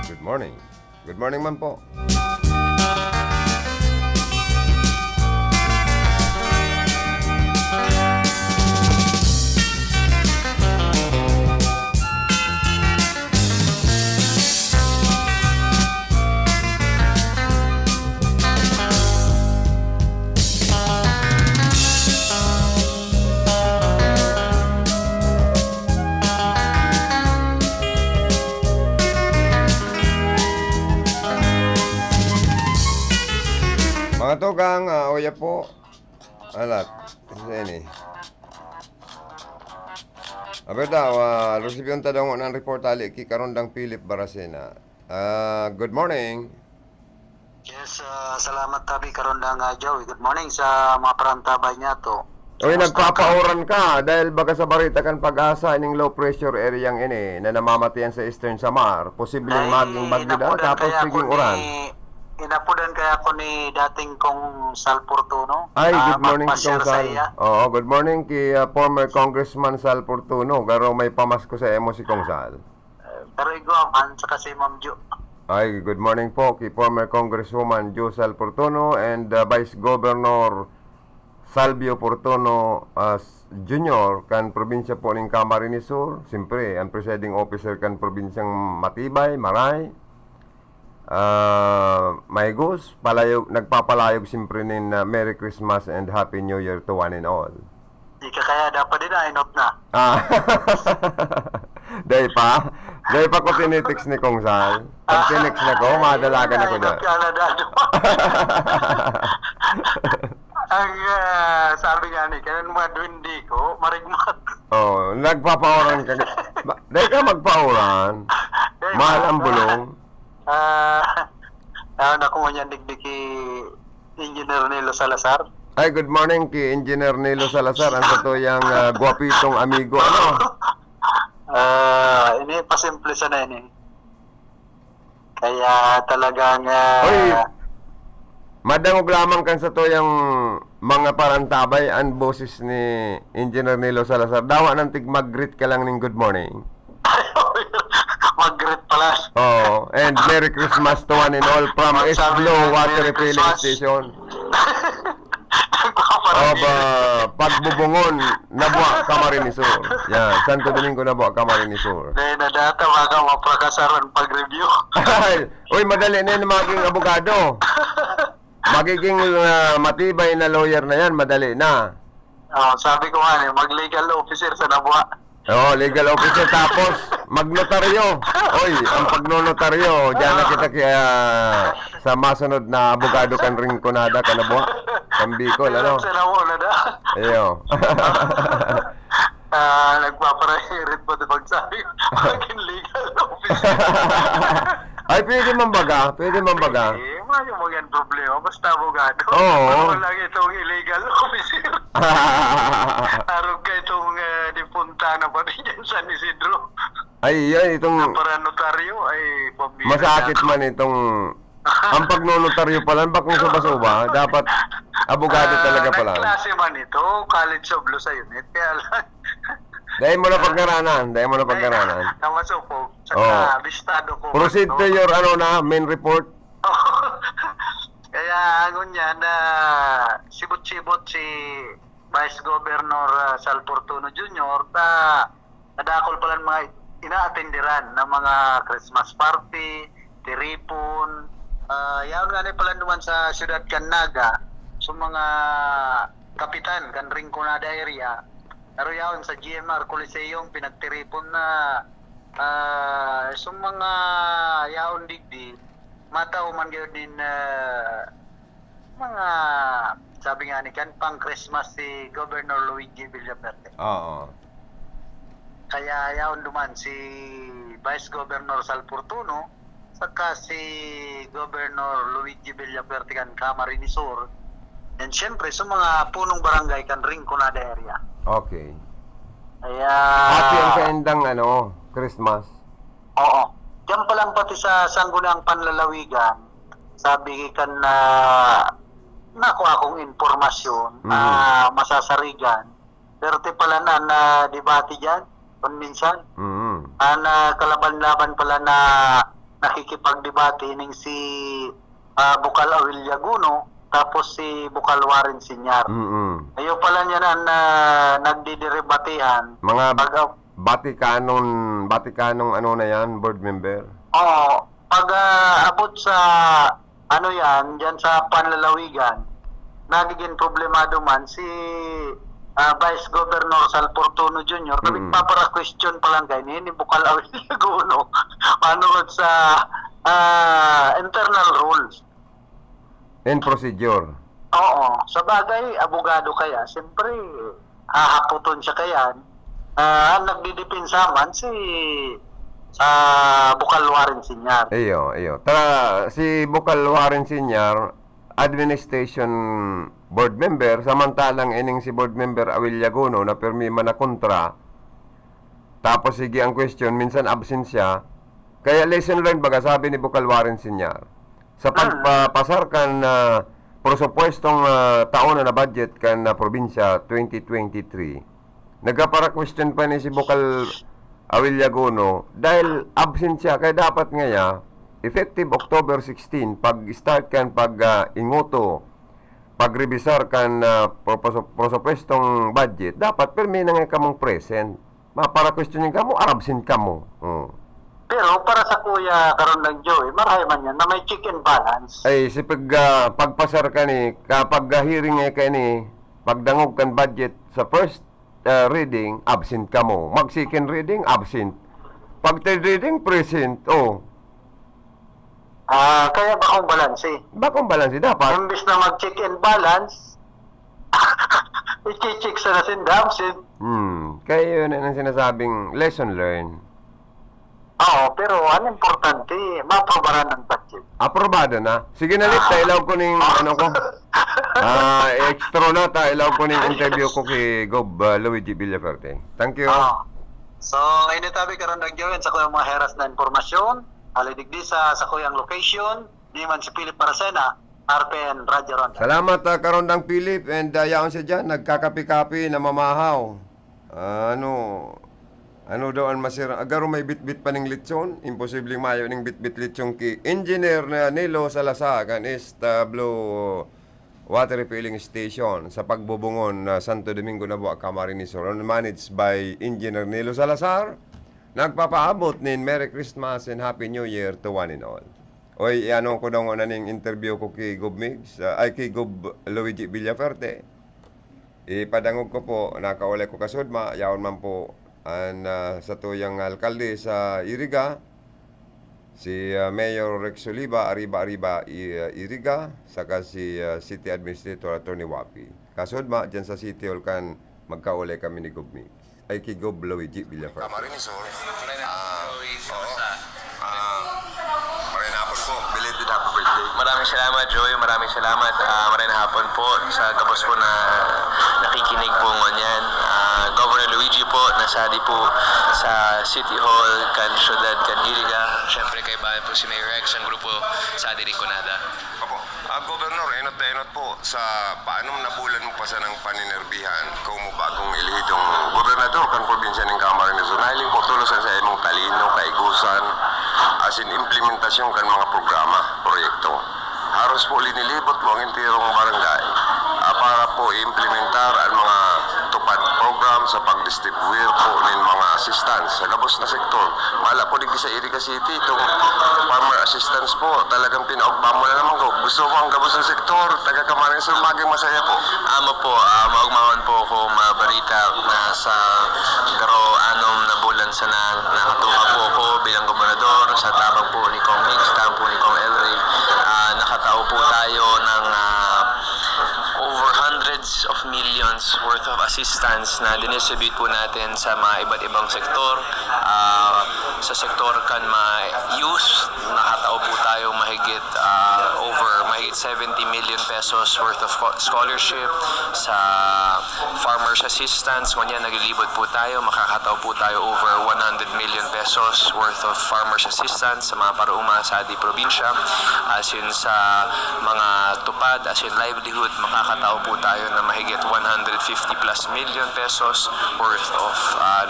Speaker 10: Good morning. Good morning man po. Mga tugang, oya po. Alat, ini. Daw, resibyon tadong ng report ali ki Karondang Philip Barasena. Good morning.
Speaker 20: Yes, salamat tabi Karondang Joey. Good morning sa mga parantabay niya to.
Speaker 10: Oy, nagpapauran ka dahil baga sa barita kan pag-asa ining low pressure area ini na namamatayan sa Eastern Samar. Posibleng maging bagyo daw tapos siging uran.
Speaker 20: Inapudan kaya ako ni dating kong Sal Portuno.
Speaker 10: Ay, good morning kong Sal. Oo, good morning kay former Congressman Sal Portuno. Garo may pamasko sa emo si kong Sal.
Speaker 20: Pero iguaman, saka si Ma'am Jo.
Speaker 10: Ay, good morning po kay former Congresswoman Jo Sal Portuno and Vice Governor Salvio Portuno Jr. kan probinsya po ng Camarines Sur. Siyempre, ang presiding officer kan probinsyang Matibay, Maray. May Gus, nagpapalayog siyempre nin Merry Christmas and Happy New Year to one and all.
Speaker 20: Ika kaya dapat din na, inot na.
Speaker 10: Dahil pa ko tinitext ni Kong Sal. Pag tinext na ko, madalagan ako dyan.
Speaker 20: Ang sabi nga ni, kanan mga duwindi ko, marigmat.
Speaker 10: Oh, nagpapauran ka. Dahil ka magpauran. Mahal ang bulong.
Speaker 20: Naku mo niyan digdiki Engineer Nilo Salazar.
Speaker 10: Ay, good morning kay Engineer Nilo Salazar. Ang katuyang guwapitong amigo. Ano?
Speaker 20: Ini pasimple sa na ini. Kaya talagang
Speaker 10: Oy, madangog lamang kan sa tuyang mga parantabay ang boses ni Engineer Nilo Salazar. Dawa ng tig-mag-greet ka lang ng good morning.
Speaker 20: mag-greet pala.
Speaker 10: Oh, and Merry Christmas to one and all from Esblo Water Refilling Station. Pagbubungon, Nabuwa, Camarines Sur. Yan, Santo Domingo, Nabuwa, Camarines Sur.
Speaker 20: Dahil na data, baka maprakasaran pag-review.
Speaker 10: Uy, madali na yung maging abogado. Magiging matibay na lawyer na yan, madali na.
Speaker 20: Sabi ko nga, mag-legal officer sa Nabuwa.
Speaker 10: Oo, legal officer, tapos magnotaryo. Oy, ang pagnonotaryo, diyan na kita kaya sa masunod na abogado kan ringkonada ka na buha. Kambikol, ano?
Speaker 20: Sa nawala na.
Speaker 10: Ayo.
Speaker 20: Nagpaparehirit po ito pagsabi. Maging legal officer.
Speaker 10: Ay, pwede man baga.
Speaker 20: Yung mga problema, basta abogado.
Speaker 10: Oo.
Speaker 20: Wala itong illegal officer. Arog ka itong dipunta na pa rin yan San Isidro.
Speaker 10: Ay, yan, itong
Speaker 20: Para notaryo ay pabira.
Speaker 10: masakit man itong ang pagnonotaryo pala, bakong suba-suba, dapat abogado talaga pala.
Speaker 20: Nagklase man ito, College of Law sa unit. Kaya lang.
Speaker 10: Dahil mo na pagkaranan.
Speaker 20: Namasupog. Saka bistado ko.
Speaker 10: Proceed to your main report.
Speaker 20: Kaya ngunyan na sibot-sibot si Vice Governor Sal Fortuno Jr. Nadakol pala mga ina-attenderan ng mga Christmas party, tiripon. Yaon nga ni pala naman sa Ciudad Canaga, sa mga kapitan kan Rinconada area. Pero yaon sa GMR Coliseum pinagtiripon na sa mga yaon digdi matao man gyud din mga sabi nga ni kan pang Christmas si Governor Luigi Villaperte.
Speaker 10: Oo.
Speaker 20: Kaya yaon duman si Vice Governor Sal Fortuno saka si Governor Luigi Villaperte kan Camarines Sur. And syempre sa mga punong barangay kan Rinconada area.
Speaker 10: Okay.
Speaker 20: Kaya
Speaker 10: Happy ang kaindang Christmas.
Speaker 20: Oo. Diyan pa lang pati sa Sangguniang Panlalawigan, sabi kan na nakuha akong informasyon masasarigan. Pero pala na debate dyan, kung minsan. Na kalaban-laban pala na nakikipagdebate ning si Bukal Awil Yaguno tapos si Bukal Warren Sinyar. Ayaw pala niya na nagdiderebatehan.
Speaker 10: Mga Vaticanong na yan, board member?
Speaker 20: Oo. Pag abot sa dyan sa Panlalawigan, nagiging problemado man si Vice Governor Sal Fortuno Jr. Papara-question pa lang kayo ni Bukal Awil Yaguno manood sa internal rules.
Speaker 10: And procedure.
Speaker 20: Oo. Sa bagay, abogado kaya, siyempre, hahaputon siya kaya. Nagdidipinsa man si Bukal Warren Sinyar.
Speaker 10: Iyo. Tara, si Bukal Warren Sinyar, administration board member, samantalang ining si board member Awil Yaguno na permi man na kontra. Tapos sige ang question, minsan absent siya. Kaya lesson learned baga sabi ni Bukal Warren Sinyar. Sa pagpapasar kan presupuestong taon na budget kan probinsya 2023. Nagkapara-question pa ni si Bukal Awil Yaguno dahil absent siya, kaya dapat ngaya effective October 16 pag-start kan pag-ingoto pag-revisar kan presupuestong budget, dapat permi na nga kamong present. Mapara-questionin ka mo, absent ka mo.
Speaker 20: Pero para sa kuya karon ng Joey, marahay man yan na may check and balance.
Speaker 10: Ay, si pagpasar ka ni, kapag hearing ka ni, pagdangog kan budget sa first reading, absent ka mo. Mag second reading, absent. Pag third reading, present. Oh.
Speaker 20: Kaya bakong balance eh.
Speaker 10: Bakong balance dapat?
Speaker 20: Imbis na mag-check and balance, i-check sa nasin absent.
Speaker 10: Kaya yun ang sinasabing lesson learned.
Speaker 20: Oo, pero ang importante, maprobaran ng budget.
Speaker 10: Aprobado na. Sige na Lit, ilaw ko ning ano ko. Extra na ilaw ko ning interview ko kay Gob Luigi Villaferte. Thank you.
Speaker 20: So, ngayon tabi karon ng Joey sa kuyang mga heras na informasyon, alidigdi sa kuyang location, di man si Philip Paracena, RPN Radio Ronda.
Speaker 10: Salamat Karondang Philip and yaon siya dyan, nagkakapi-kapi na mamahaw. Ano daw ang masira? Agaro may bit-bit pa ng litson. Imposibleng mayo ng bit-bit litson ki Engineer na Nilo Salazar kan Blue Water Refilling Station sa pagbubungon na Santo Domingo na buwa Camarines Sur. Managed by Engineer Nilo Salazar. Nagpapaabot nin Merry Christmas and Happy New Year to one and all. Oy, ano ko daw na ning interview ko kay Gob Migs, kay Gob Luigi Villaferte. Ipadangog ko po, nakaulay ko kasudma, yaon man po sa tuyang alkalde sa Iriga, si Mayor Rex Oliva, Arriba Iriga, saka si City Administrator Attorney Wapi. Kasudma, dyan sa City Hall kan magkaulay kami ni Gob Migs. Ay kay Gob Luigi Villaferte.
Speaker 11: Camarines Sur. Maraming hapon po. Belated happy birthday. Maraming salamat, Joey. Maraming salamat. Maraming hapon po sa gabos po na nakikinig po ngunyan. Governor Luigi po, nasali po sa City Hall, kan Syudad, kan Iriga. Siyempre kay bayan po si Mayor Rex, ang grupo sa Adi Riconada. Opo. Governor, enot po sa paano nabulan mo pa sa ng paninerbihan kung mo bagong ilihidong gobernador kan probinsya ng Camarines Sur. Nahiling po tulusan sa imong talino, kaigusan, as in implementasyon kan mga programa, proyekto. Haros po linilibot mo ang intirong barangay para po implementar ang mga tupad program sa pag-distribuir po ng mga assistance sa gabos na sektor. Mala po digdi sa Iriga City, itong farmer assistance po, talagang pinaugba mo na naman ko. Gusto mo ang gabos na sektor, taga Camarines Sur, maging masaya po. Amo po, maugmahon po ako mabalita na sa anom na bulan sa nakatuha po ako bilang gobernador sa tabang po ni Kong Hicks, tabang po ni Kong Elry. Nakatao po tayo ng over hundreds of millions worth of assistance na dinistribute po natin sa mga iba't ibang sektor. Sa sektor kan ma-youth, nakatao po tayo mahigit 70 million pesos worth of scholarship. Sa farmers assistance, ngunyan naglilibot po tayo, makakatao po tayo over 100 million pesos worth of farmers assistance sa mga paruuma sa di probinsya. As in sa mga tupad, as in livelihood, makakatao po tayo na mahigit 150 plus million pesos worth of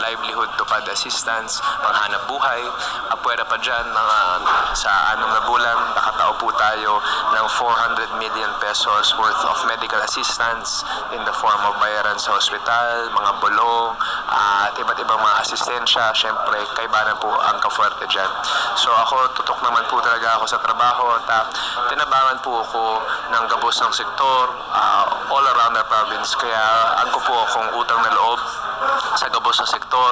Speaker 11: livelihood tupad assistance, panghanap buhay. Apwera pa dyan, sa 6 na bulan, nakatao po tayo ng 400 million pesos worth of medical assistance in the form of bayaran sa ospital, mga bulong, at iba't ibang mga asistensya. Siyempre, kaibanan po ang kafuerte dyan. So ako, tutok naman po talaga ako sa trabaho at tinabangan po ako ng gabos ng sektor all around the province. Kaya ang ko po akong utang na loob sa gabos ng sektor,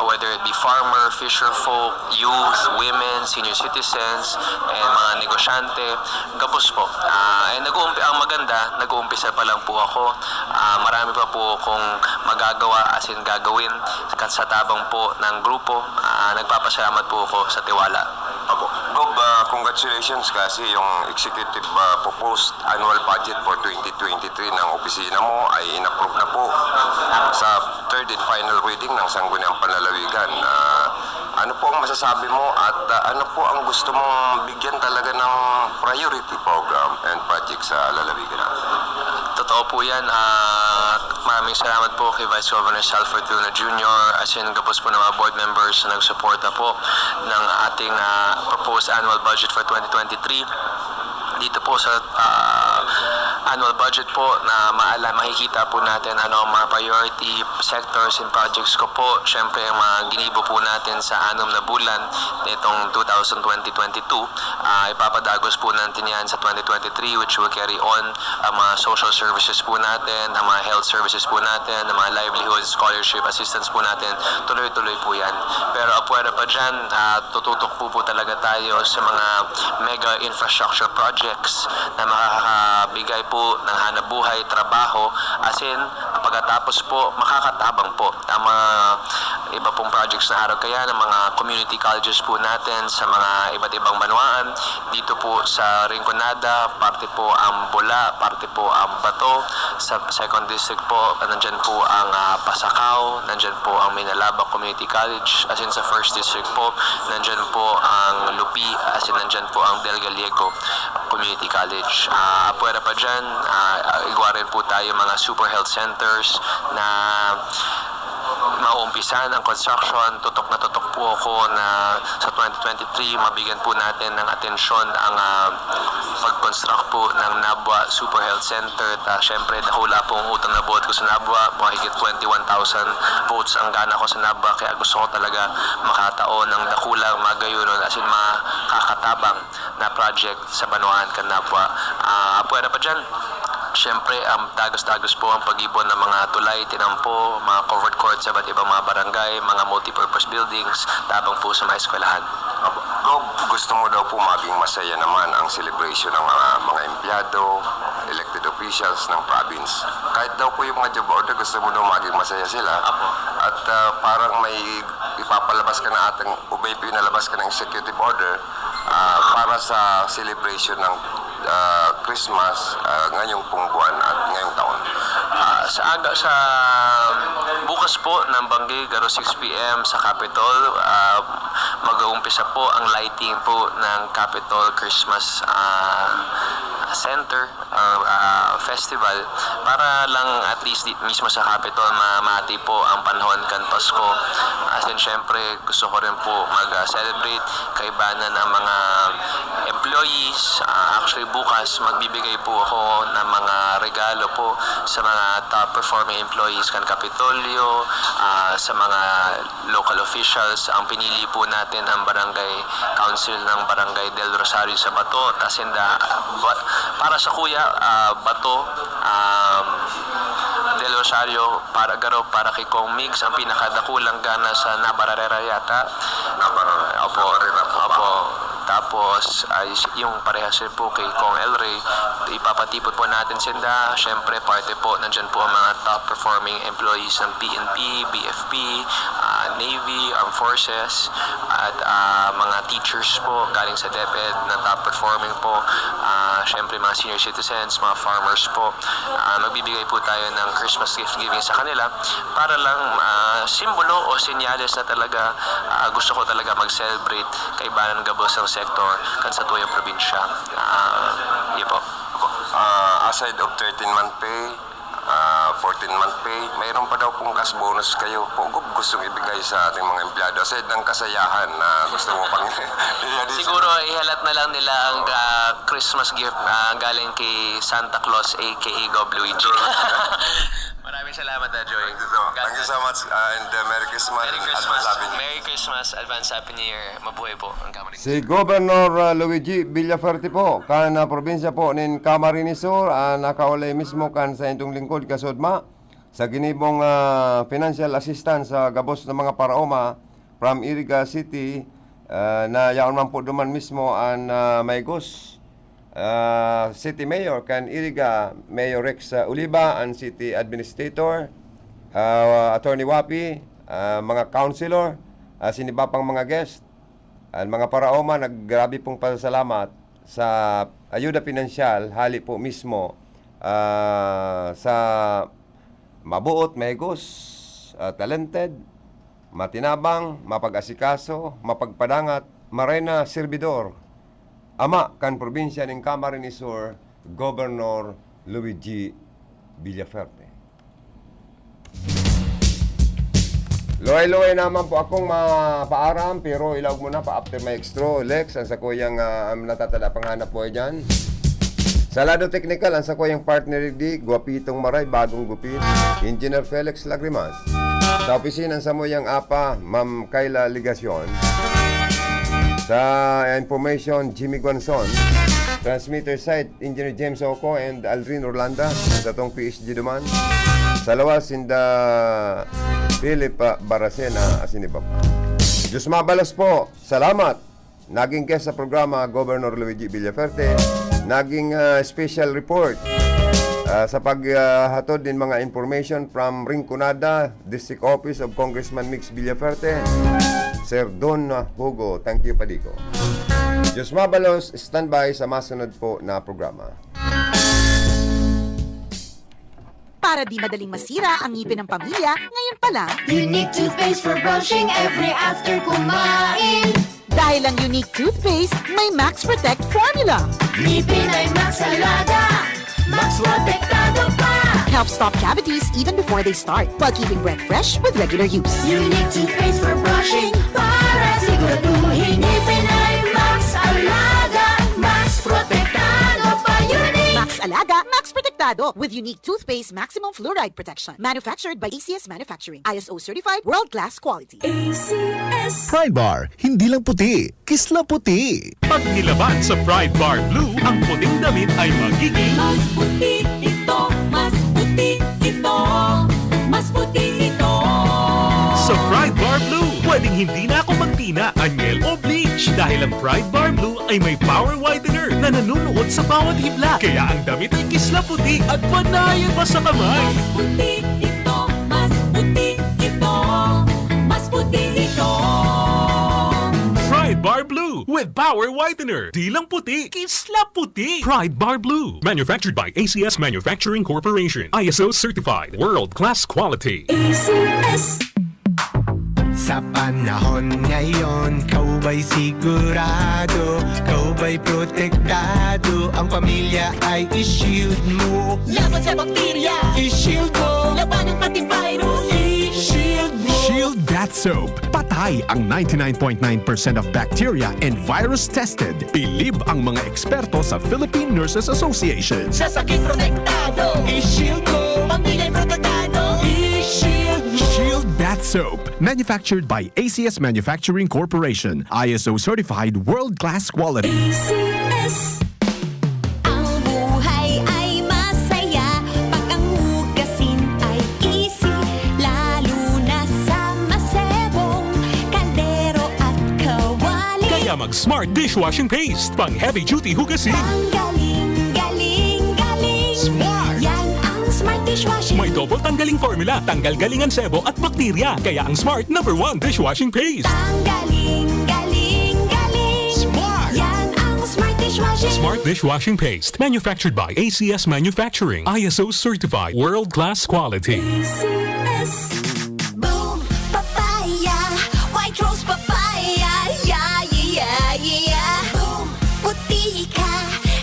Speaker 11: whether it be farmer, fisher folk, youth, women, senior citizens, and mga negosyante, gabos po. Ang maganda, nag-uumpisa pa lang po ako. Marami pa po akong magagawa as in gagawin sa tabang po ng grupo. Nagpapasalamat po ako sa tiwala. Opo. Gob, congratulations kasi yung executive proposed annual budget for 2023 ng opisina mo ay in-approve na po sa third and final reading ng Sangguniang Panlalawigan. Ano po ang masasabi mo at ano po ang gusto mong bigyan talaga ng priority program and project sa lalawigan natin? Totoo po yan. Maraming salamat po kay Vice Governor Sal Fortuna Jr. as in gabos po ng mga board members na nagsuporta po ng ating proposed annual budget for 2023. Dito po sa
Speaker 21: annual budget po na makikita po natin ano ang mga priority sectors and projects ko po. Siyempre, ang mga ginibo po natin sa 6 na bulan nitong 2020-2022, ipapadagos po natin yan sa 2023, which will carry on ang mga social services po natin, ang mga health services po natin, ang mga livelihood, scholarship, assistance po natin. Tuloy-tuloy po yan. Pero apwera pa dyan, tututok po talaga tayo sa mga mega infrastructure projects na makakabigay po ng hanapbuhay, trabaho, as in, pagkatapos po, makakatabang po ang mga iba pong projects na harap kaya ng mga community colleges po natin sa mga iba't ibang banwaan. Dito po sa Rinconada, parte po ang Bula, parte po ang Bato. Sa 2nd District po, nandyan po ang Pasakaw, nandyan po ang Minalaba Community College, as in sa 1st District po, nandyan po ang Lupi, as in nandyan po ang Del Gallego Community College. Pwera pa dyan, igwa rin po tayo mga super health centers na mauumpisan ang construction. Tutok na tutok po ako na sa 2023 mabigyan po natin ng atensyon ang pag-construct po ng Nabwa Super Health Center. Siyempre, dahula po ang utang na buhat ko sa Nabwa. Mahigit 21,000 votes ang gana ko sa Nabwa, kaya gusto ko talaga makataon ng dakulang magayunon as in makakatabang na project sa Banuan kan Nabwa. Pwera pa dyan, siyempre, dagos-dagos po ang pag-ibon ng mga tulay, tinampo, mga covered courts sa iba't ibang mga barangay, mga multipurpose buildings, tabang po sa mga eskwelahan.
Speaker 10: Gusto mo daw po maging masaya naman ang celebration ng mga empleyado, elected officials ng province. Kahit daw po yung mga job order, gusto mo daw maging masaya sila. At parang may ipapalabas ka na ating, o may pinalabas ka ng executive order para sa celebration ng Christmas ngayong pong buwan at ngayong taon.
Speaker 21: Sa bukas po ng Banggig, 6 p.m. sa Capitol, mag-uumpisa po ang lighting po ng Capitol Christmas Center Festival, para lang at least mismo sa Capitol mamati po ang panahon kan Pasko. As in, syempre, gusto ko rin po mag-celebrate kaibanan ng mga employees. Actually, bukas magbibigay po ako ng mga regalo po sa mga top performing employees kan Kapitolyo, sa mga local officials. Ang pinili po natin ang Barangay Council ng Barangay del Rosario sa Bato. Tasinda, para sa Kuya, Bato, del Rosario, para kay Kong Migs, ang pinakadakulang gana sa Nabararera yata. Opo. Tapos, yung parehas rin po kay Kong El Rey, ipapatipot po natin sila. Siyempre, parte po, nandyan po ang mga top performing employees ng PNP, BFP, Navy, Armed Forces, at mga teachers po galing sa DepEd na top performing po. Siyempre, mga senior citizens, mga farmers po. Magbibigay po tayo ng Christmas gift giving sa kanila para lang simbolo o senyales na talaga gusto ko talaga mag-celebrate kaibanan gabos ng sektor kan sa tuyong probinsya. Yun po.
Speaker 10: Aside of 13-month pay, 14-month pay, mayroon pa daw pong cash bonus kayo po gustong ibigay sa ating mga empleyado aside ng kasayahan na gusto mo pang
Speaker 21: Siguro ihalat na lang nila ang Christmas gift galing kay Santa Claus aka Gob Luigi. Maraming salamat, Joy.
Speaker 10: Thank you so much and Merry Christmas.
Speaker 21: Merry Christmas, Advance Happy New Year. Mabuhay po ang Camarines.
Speaker 10: Si Governor Luigi Villaferte po, kan probinsya po nin Camarines Sur, nakaulay mismo kan sa intong lingkod kasudma sa ginibong financial assistance sa gabos ng mga paraoma from Iriga City na yaon man po duman mismo ang Maygos. City Mayor kan Iriga, Mayor Rex Uliba, ang City Administrator, Attorney Wapi, mga councilor, sinibapang mga guest, ang mga paraoma, naggrabe pong pasalamat sa ayuda pinansyal, hali po mismo sa mabuot, mahigos, talented, matinabang, mapag-asikaso, mapagpadangat, marena servidor, ama kan probinsya ng Camarines Sur, Governor Luigi Villaferte. Loy-loy naman po akong mapaaram, pero ilawag mo na pa after my extra, Lex, ang sa kuyang natatala panghanap po dyan. Sa lado technical, ang sakoyang partner di, Guapitong Maray, Bagong Gupit, Engineer Felix Lagrimas. Sa opisina sa moyang apa, Ma'am Kayla Ligacion. Sa information, Jimmy Gonzon. Transmitter site, Engineer James Oco and Aldrin Orlanda. Sa tong PSG duman. Sa lawas, Sinda Philip Baracena, Asinibab. Diyos mabalas po, salamat. Naging guest sa programa, Governor Luigi Villaferte. Naging special report sa paghatod din mga information from Rinconada, District Office of Congressman Mix Villaferte. Sir Don Hugo, thank you Padiko. Diyos mabalos, standby sa masunod po na programa.
Speaker 9: Para di madaling masira ang ngipin ng pamilya, ngayon pa lang,
Speaker 4: Unique toothpaste for brushing every after kumain.
Speaker 9: dahil ang unique toothpaste may Max Protect formula.
Speaker 4: Ngipin ay Max Alaga, Max Protektado pa.
Speaker 9: Help stop cavities even before they start, while keeping breath fresh with regular use.
Speaker 4: Unique toothpaste for brushing, para siguraduhin ngipin ay Max Alaga, Max Protektado pa. Unique
Speaker 9: Max Alaga, Max Protectado with unique toothpaste maximum fluoride protection. Manufactured by ACS Manufacturing. ISO certified world-class quality.
Speaker 4: ACS.
Speaker 3: Pride Bar, hindi lang puti, kisla puti.
Speaker 12: Pag nilaban sa Pride Bar Blue, ang puting damit ay magiging
Speaker 4: Mas puti ito, mas puti ito, mas puti ito.
Speaker 12: sa Pride Bar Blue. Pwedeng hindi na ako magtina, anyel o bleach dahil ang Pride Bar Blue ay may power whitener na nanunuot sa bawat hibla. Kaya ang damit ay kisla puti at panayan pa sa kamay.
Speaker 4: Mas puti ito, mas puti ito, mas puti ito.
Speaker 12: Pride Bar Blue with power whitener. Di lang puti, kisla puti. Pride Bar Blue. Manufactured by ACS Manufacturing Corporation. ISO certified. World-class quality.
Speaker 4: ACS.
Speaker 1: Sa panahon ngayon, kau ba'y sigurado? Kau ba'y protektado? Ang pamilya ay i-shield mo.
Speaker 4: Laban sa bakterya,
Speaker 1: I-shield mo.
Speaker 4: labanan pati virus,
Speaker 1: I-shield mo.
Speaker 14: Shield Bath Soap. Patay ang 99.9% of bacteria and virus tested. Bilib ang mga eksperto sa Philippine Nurses Association.
Speaker 4: sa sakit protektado,
Speaker 1: I-shield mo.
Speaker 4: pamilya'y protektado,
Speaker 1: I-shield mo.
Speaker 14: Shield Bath Soap. Manufactured by ACS Manufacturing Corporation. ISO certified world-class quality.
Speaker 4: ACS. Ang buhay ay masaya pag ang hugasin ay easy, lalo na sa masebong kaldero at kawali.
Speaker 12: Kaya mag-Smart Dishwashing Paste. Pang heavy-duty hugasin.
Speaker 4: Ang galing, galing, galing.
Speaker 12: Smart!
Speaker 4: Yan ang Smart Dishwashing.
Speaker 12: May double tanggaling formula. Tanggal galingan sebo at bakterya. Kaya ang Smart #1 Dishwashing Paste.
Speaker 4: Ang galing, galing, galing.
Speaker 12: Smart!
Speaker 4: Yan ang Smart Dishwashing.
Speaker 12: Smart Dishwashing Paste. Manufactured by ACS Manufacturing. ISO certified. World-class quality.
Speaker 4: ACS. Boom, papaya, white rose papaya, yeah, yeah, yeah. Boom, puti ka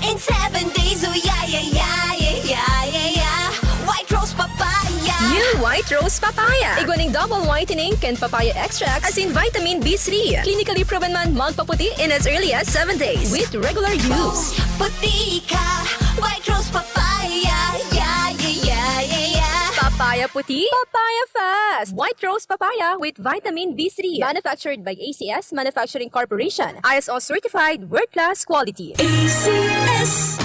Speaker 4: in 7 days, oh yeah, yeah, yeah, yeah, yeah, yeah. White rose papaya.
Speaker 15: New White Rose Papaya. Iguaning double whitening and papaya extract as in vitamin B3. Clinically proven man magpaputi in as early as 7 days with regular use.
Speaker 4: Puti ka, white rose papaya, yeah, yeah, yeah, yeah, yeah.
Speaker 15: Papaya puti, papaya fast. White Rose Papaya with vitamin B3. Manufactured by ACS Manufacturing Corporation. ISO certified world-class quality.
Speaker 4: ACS.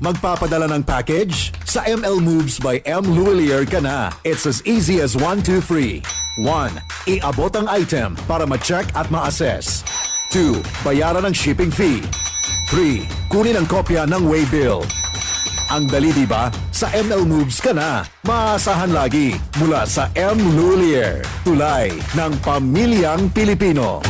Speaker 17: Magpapadala ng package? Sa ML Moves by M. Luwalier ka na. It's as easy as 1, 2, 3. 1. Iabot ang item para ma-check at ma-assess. 2. Bayaran ang shipping fee. 3. Kunin ang kopya ng waybill. Ang dali diba? Sa ML Moves ka na. Maasahan lagi mula sa M. Luwalier. Tulay ng pamilyang Pilipino.